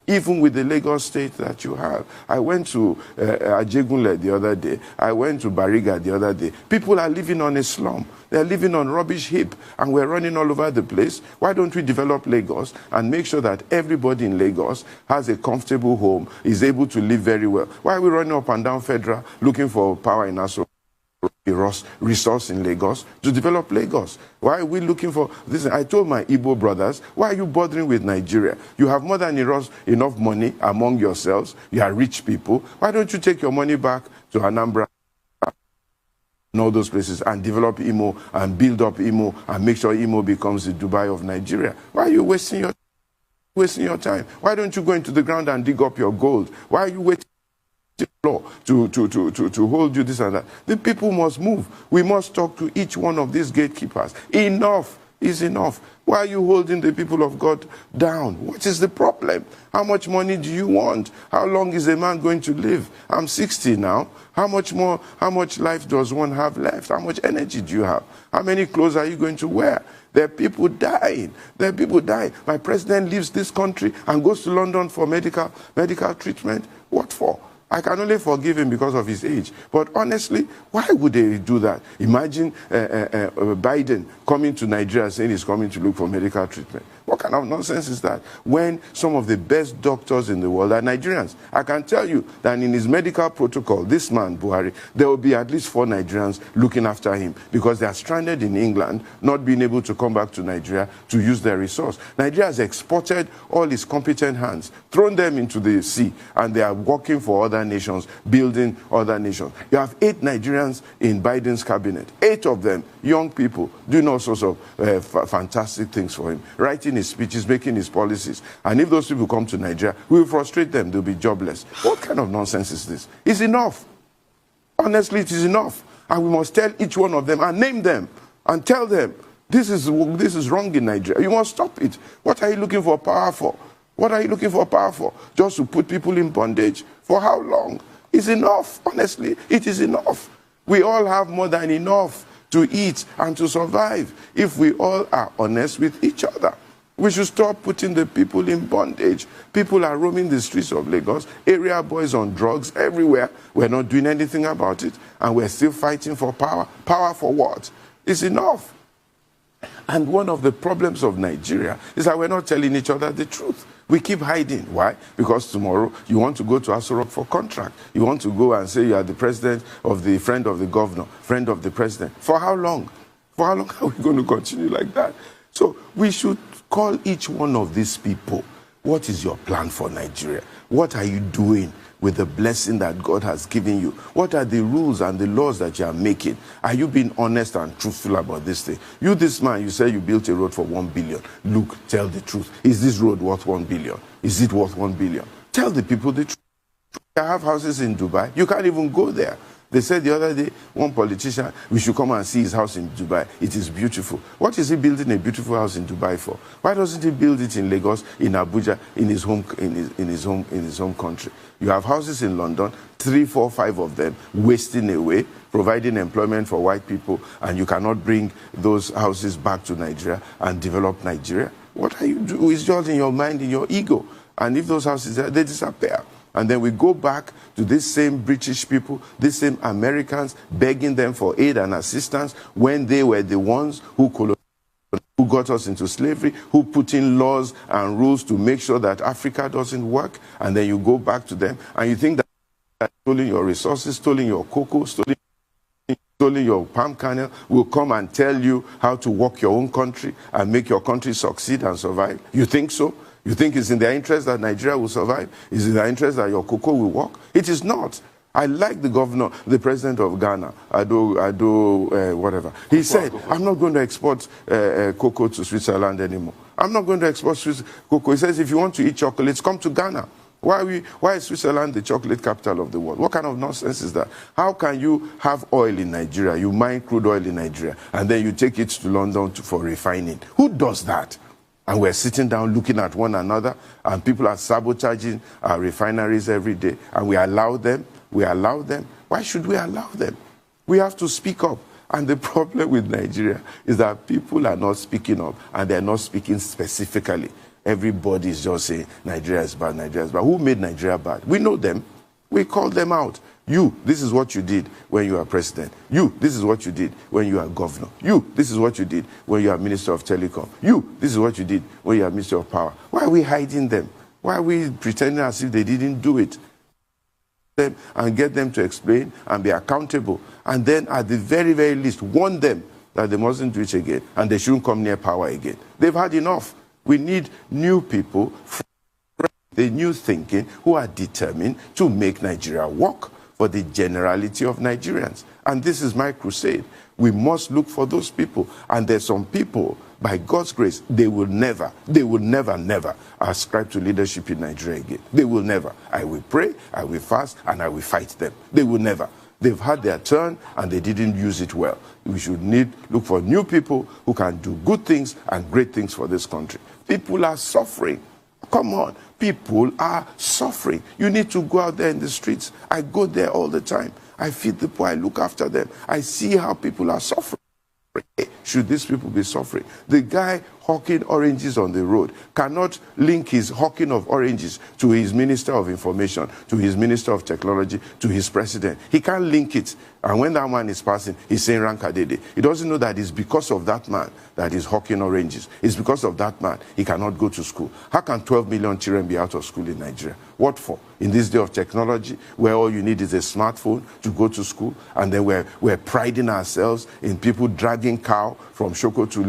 even with the Lagos state that you have. I went to Ajegunle the other day. I went to Bariga the other day. People are living on a slum. They're living on rubbish heap, and we're running all over the place. Why don't we develop Lagos and make sure that everybody in Lagos has a comfortable home, is able to live very well? Why are we running up and down Federal looking for power in Aso? Resource in Lagos to develop Lagos. Why are we looking for this? I told my Igbo brothers, why are you bothering with Nigeria? You have more than enough money among yourselves. You are rich people. Why don't you take your money back to Anambra and all those places and develop Imo and build up Imo and make sure Imo becomes the Dubai of Nigeria. Why are you wasting your time? Why don't you go into the ground and dig up your gold? Why are you waiting law to hold you this and that? The people must move. We must talk to each one of these gatekeepers. Enough is enough. Why are you holding the people of God down? What is the problem? How much money do you want? How long is a man going to live? I'm 60 now. How much life does one have left? How much energy do you have? How many clothes are you going to wear? There are people dying. There are people dying. My president leaves this country and goes to London for medical treatment. What for? I can only forgive him because of his age. But honestly, why would they do that? Imagine Biden coming to Nigeria saying he's coming to look for medical treatment. What kind of nonsense is that? When some of the best doctors in the world are Nigerians. I can tell you that in his medical protocol, this man, Buhari, there will be at least 4 Nigerians looking after him because they are stranded in England, not being able to come back to Nigeria to use their resource. Nigeria has exported all its competent hands, thrown them into the sea, and they are working for other nations, building other nations. You have 8 Nigerians in Biden's cabinet. 8 of them, young people, doing all sorts of fantastic things for him, writing his speeches, making his policies. And if those people come to Nigeria, we will frustrate them. They'll be jobless. What kind of nonsense is this? It's enough. Honestly, it is enough. And we must tell each one of them and name them and tell them, this is wrong in Nigeria. You must stop it. What are you looking for power for? What are you looking for power for? Just to put people in bondage? For how long? It's enough. Honestly, it is enough. We all have more than enough to eat and to survive if we all are honest with each other. We should stop putting the people in bondage. People are roaming the streets of Lagos, area boys on drugs everywhere. We're not doing anything about it, and we're still fighting for power. Power for what? It's enough. And one of the problems of Nigeria is that we're not telling each other the truth. We keep hiding. Why? Because tomorrow you want to go to Aso Rock for contract. You want to go and say you are the president of the friend of the governor, friend of the president. For how long? For how long are we going to continue like that? So we should call each one of these people. What is your plan for Nigeria? What are you doing with the blessing that God has given you? What are the rules and the laws that you are making? Are you being honest and truthful about this thing? You, this man, you say you built a road for 1 billion. Look, tell the truth. Is this road worth 1 billion? Is it worth 1 billion? Tell the people the truth. I have houses in Dubai. You can't even go there. They said the other day, one politician, we should come and see his house in Dubai. It is beautiful. What is he building a beautiful house in Dubai for? Why doesn't he build it in Lagos, in Abuja, in his home country? You have houses in London, 3, 4, 5 of them, wasting away, providing employment for white people, and you cannot bring those houses back to Nigeria and develop Nigeria. What are you doing? It's just in your mind, in your ego. And if those houses, they disappear. And then we go back to these same British people, these same Americans, begging them for aid and assistance when they were the ones who got us into slavery, who put in laws and rules to make sure that Africa doesn't work. And then you go back to them and you think that stealing your resources, stealing your cocoa, stealing your palm kernel will come and tell you how to work your own country and make your country succeed and survive. You think so? You think it's in their interest that Nigeria will survive? Is it in their interest that your cocoa will work? It is not. I like the governor, the president of Ghana, whatever. He said, I'm not going to export cocoa to Switzerland anymore. I'm not going to export cocoa. He says, if you want to eat chocolates, come to Ghana. Why is Switzerland the chocolate capital of the world? What kind of nonsense is that? How can you have oil in Nigeria, you mine crude oil in Nigeria, and then you take it to London for refining? Who does that? And we're sitting down looking at one another, and people are sabotaging our refineries every day. And we allow them. We allow them. Why should we allow them? We have to speak up. And the problem with Nigeria is that people are not speaking up, and they're not speaking specifically. Everybody is just saying, Nigeria is bad, Nigeria is bad. Who made Nigeria bad? We know them. We call them out. You, this is what you did when you were president. You, this is what you did when you were governor. You, this is what you did when you were minister of telecom. You, this is what you did when you were minister of power. Why are we hiding them? Why are we pretending as if they didn't do it? And get them to explain and be accountable. And then at the very, very least, warn them that they mustn't do it again and they shouldn't come near power again. They've had enough. We need new people, the new thinking, who are determined to make Nigeria work but the generality of Nigerians. And this is my crusade. We must look for those people. And there's some people, by God's grace, they will never, never ascribe to leadership in Nigeria again. They will never. I will pray, I will fast, and I will fight them. They will never. They've had their turn and they didn't use it well. We should look for new people who can do good things and great things for this country. People are suffering. Come on. People are suffering. You need to go out there in the streets. I go there all the time. I feed the poor. I look after them. I see how people are suffering. Should these people be suffering? The guy hawking oranges on the road cannot link his hawking of oranges to his Minister of Information, to his Minister of Technology, to his president. He can't link it. And when that man is passing, he's saying Rankadede. He doesn't know that it's because of that man that is hawking oranges. It's because of that man he cannot go to school. How can 12 million children be out of school in Nigeria? What for? In this day of technology, where all you need is a smartphone to go to school, and then we're priding ourselves in people dragging cow from Sokoto to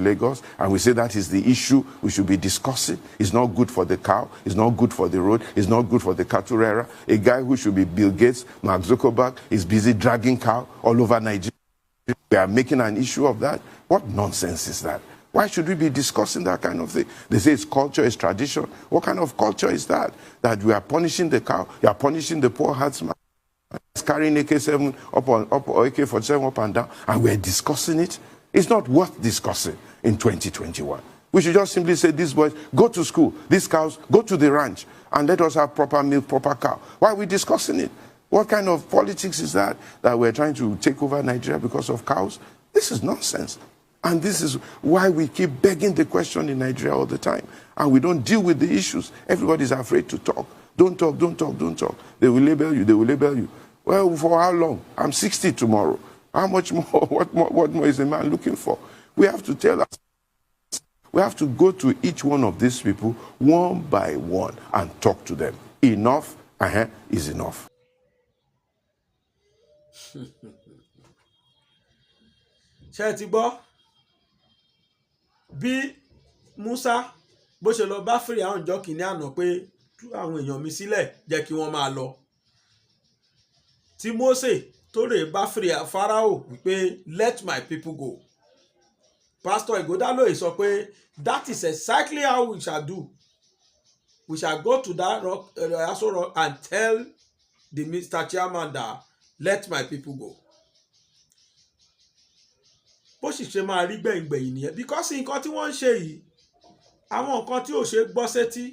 Lagos, and we say that is the issue we should be discussing. It's not good for the cow. It's not good for the road. It's not good for the cattle rearer. A guy who should be Bill Gates, Mark Zuckerberg, is busy dragging cow all over Nigeria. We are making an issue of that. What nonsense is that? Why should we be discussing that kind of thing? They say it's culture, it's tradition. What kind of culture is that? That we are punishing the cow, you are punishing the poor herdsman. It's carrying AK-7 or AK-47 up and down, and we're discussing it. It's not worth discussing in 2021. We should just simply say, these boys, go to school. These cows, go to the ranch, and let us have proper milk, proper cow. Why are we discussing it? What kind of politics is that we're trying to take over Nigeria because of cows? This is nonsense. And this is why we keep begging the question in Nigeria all the time. And we don't deal with the issues. Everybody's afraid to talk. Don't talk, don't talk, don't talk. They will label you, they will label you. Well, for how long? I'm 60 tomorrow. How much more? What more is a man looking for? We have to tell us. We have to go to each one of these people one by one and talk to them. Enough is enough. Ṣé ti gbọ́ bí Musa bó ṣe lọ bá fèrè àwọn ìjọ kìíní àná pé tú àwọn èèyàn mi sílẹ̀ jẹ́ kí wọ́n máa lọ, tí Mósè tó rè bá fèrè Fáráò wípé let my people go. Pastor Ighodaloye sọ pé that is exactly how we shall do. We shall go to that rock, Aso Rock, and tell the Mr. Chairman that let my people go. Bó sì ṣe máa rí gbẹ̀yìngbẹ̀yìn nìyẹn, because nǹkan tí wọ́n ń ṣe yìí àwọn nǹkan tí ò ṣe gbọ́ sétí,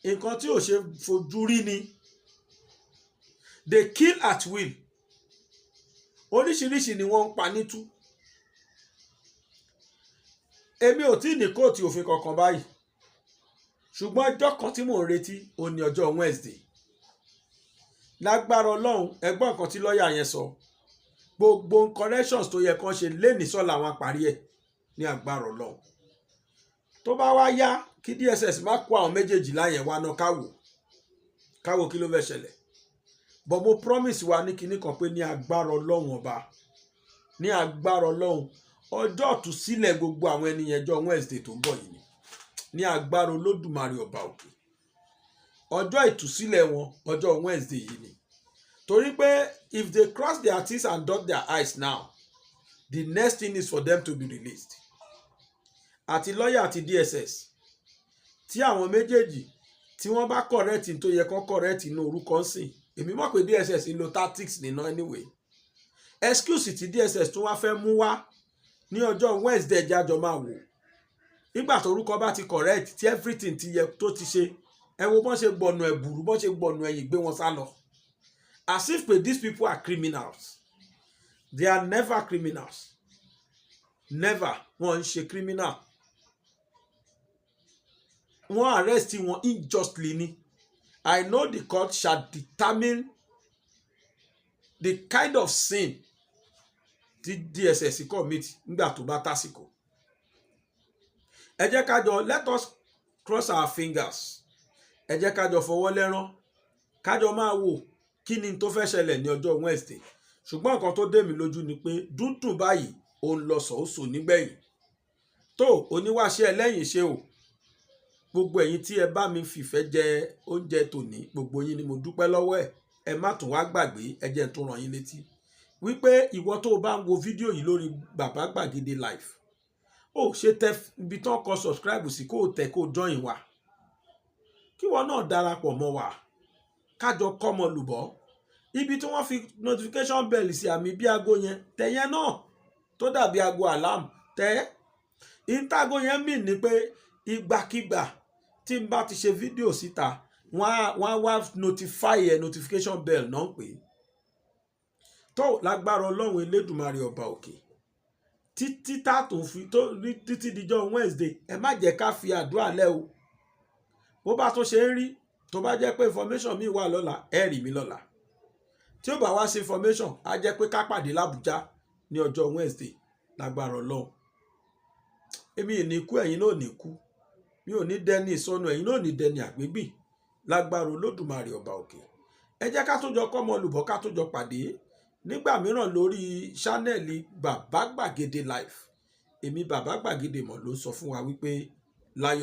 nǹkan tí ò ṣe fojú rí ni. They kill at will. Oríṣiríṣi ni wọ́n ń pa nítú. Èmi ò tí ì ní kóòtù òfin kankan báyìí, ṣùgbọ́n ọjọ́ kan tí mò ń retí ó ní ọjọ́ Wednesday. Lágbára Ọlọ́run, ẹgbọ́n nǹkan tí lọ́ọ̀yà yẹn sọ, gbogbo corrections tó yẹ kán ṣe lénìí sọ́la wọn parí ẹ̀ ní agbára Ọlọ́run. Tó bá wá yá kí DSS má kó àwọn méjèèjì láyẹn wá náà káwò kí ló fẹ́ ṣẹlẹ̀. But mo promise wa ní kinní kan pé ní agbára Ọlọ́run ọba, ní agbára Ọlọ́run, ọjọ́ ìtúsílẹ̀ gbogbo àwọn ènìyàn ọjọ́ Wednesday tó ń bọ̀ yìí ni, ní agbára Olódùmarè ọba òkè. Ọjọ́ ìtúsílẹ̀ wọn ọjọ́ Wednesday yìí ni. Torí pé if they cross their teeth and dot their eyes now, the next thing is for them to be released. Àti lọ́yà àti DSS tí àwọn méjèèjì tí wọ́n bá correct tó yẹ kán correct inú orúkọ ń sìn, èmi mọ̀ pé DSS ń lo tactics nínú anyway. Excuse tí DSS tún wá fẹ́ mú wá ní ọjọ́ Wednesday jájọ máa wò. Nígbà tó orúkọ bá ti correct tí everything ti yẹ tó ti ṣe, ẹ wo bọ́n ṣe gbọ̀nù ẹ̀bùrú, bọ́n ṣe gbọ̀nù ẹ̀yìn gbé wọn sá lọ. As if these people are criminals. They are never criminals. Never. Wọ́n ń ṣe criminal. Wọ́n arrest wọn unjustly ni. I know the court shall determine the kind of sin tí DSS commit nígbà tó bá tásìkò. Ẹ jẹ́ ká jọ, let us cross our fingers. Ẹ jẹ́ ká jọ fọwọ́ lẹ́rán. Ká jọ máa wò kí ni tó fẹ́ ṣẹlẹ̀ ní ọjọ́ Wednesday. Ṣùgbọ́n nǹkan tó dé mi lójú ni pé dúndùn báyìí ó ń lọ sọ̀ọ́sọ̀ nígbẹ̀yìn. Tó oníwàṣẹ́ ẹlẹ́yìn ṣe o. Gbogbo ẹ̀yin tí ẹ bá mi fìfẹ́ jẹ oúnjẹ tòní, gbogbo yín ni mo dúpẹ́ lọ́wọ́ ẹ̀. ẹ má tún wá gbàgbé ẹ jẹ́ n tún rán yín létí wípé ìwọ tó o bá ń wo fídíò yìí lórí Bàbá Gbàgede Live ó ṣe tẹ ibi tán kọ subscribe sí kó o tẹ kó o join wa kí wọn náà darapọ̀ mọ́ wa kájọ kọ́mọ lùbọ́ ibi tí wọ́n fi notification bell sí àmì bí aago yẹn tẹ̀yẹn náà tó dàbí aago alarm tẹ́ ìtago yẹn mì ní pé ìgbàkigbà tí n bá ti ṣe fídíò síta wọ́n á wá notify ẹ̀ notification bell náà pé tó lágbára Ọlọ́run Elédùmarè ọba òkè títí tààtò fi tó títí dijọ́ Wednesday ẹ má jẹ́ ká fi àdúrà lẹ́ o bó bá tó ṣe ń rí tó bá jẹ́ pé information mi wà lọ́la ẹ rí mi lọ́la tí ó bá wá sí information á jẹ́ pé ká pàdé l'Àbújá ní ọjọ́ Wednesday lágbára Ọlọ́run èmi ò ní kú ẹ̀yin náà ò ní kú mi ò ní dẹni ìsọnù ẹ̀yin náà ò ní dẹni àgbégbì lágbára Olódùmarè ọba òkè ẹ jẹ́ ká tó jọ kọ́mọ olùbọ́ ká tó jọ pàdé nígbà mìíràn lórí ṣánẹ́ẹ̀lì Bàbá Gbàgede Live èmi Bàbá Gbàgede mọ̀ ló sọ fún wa wípé láyọ̀.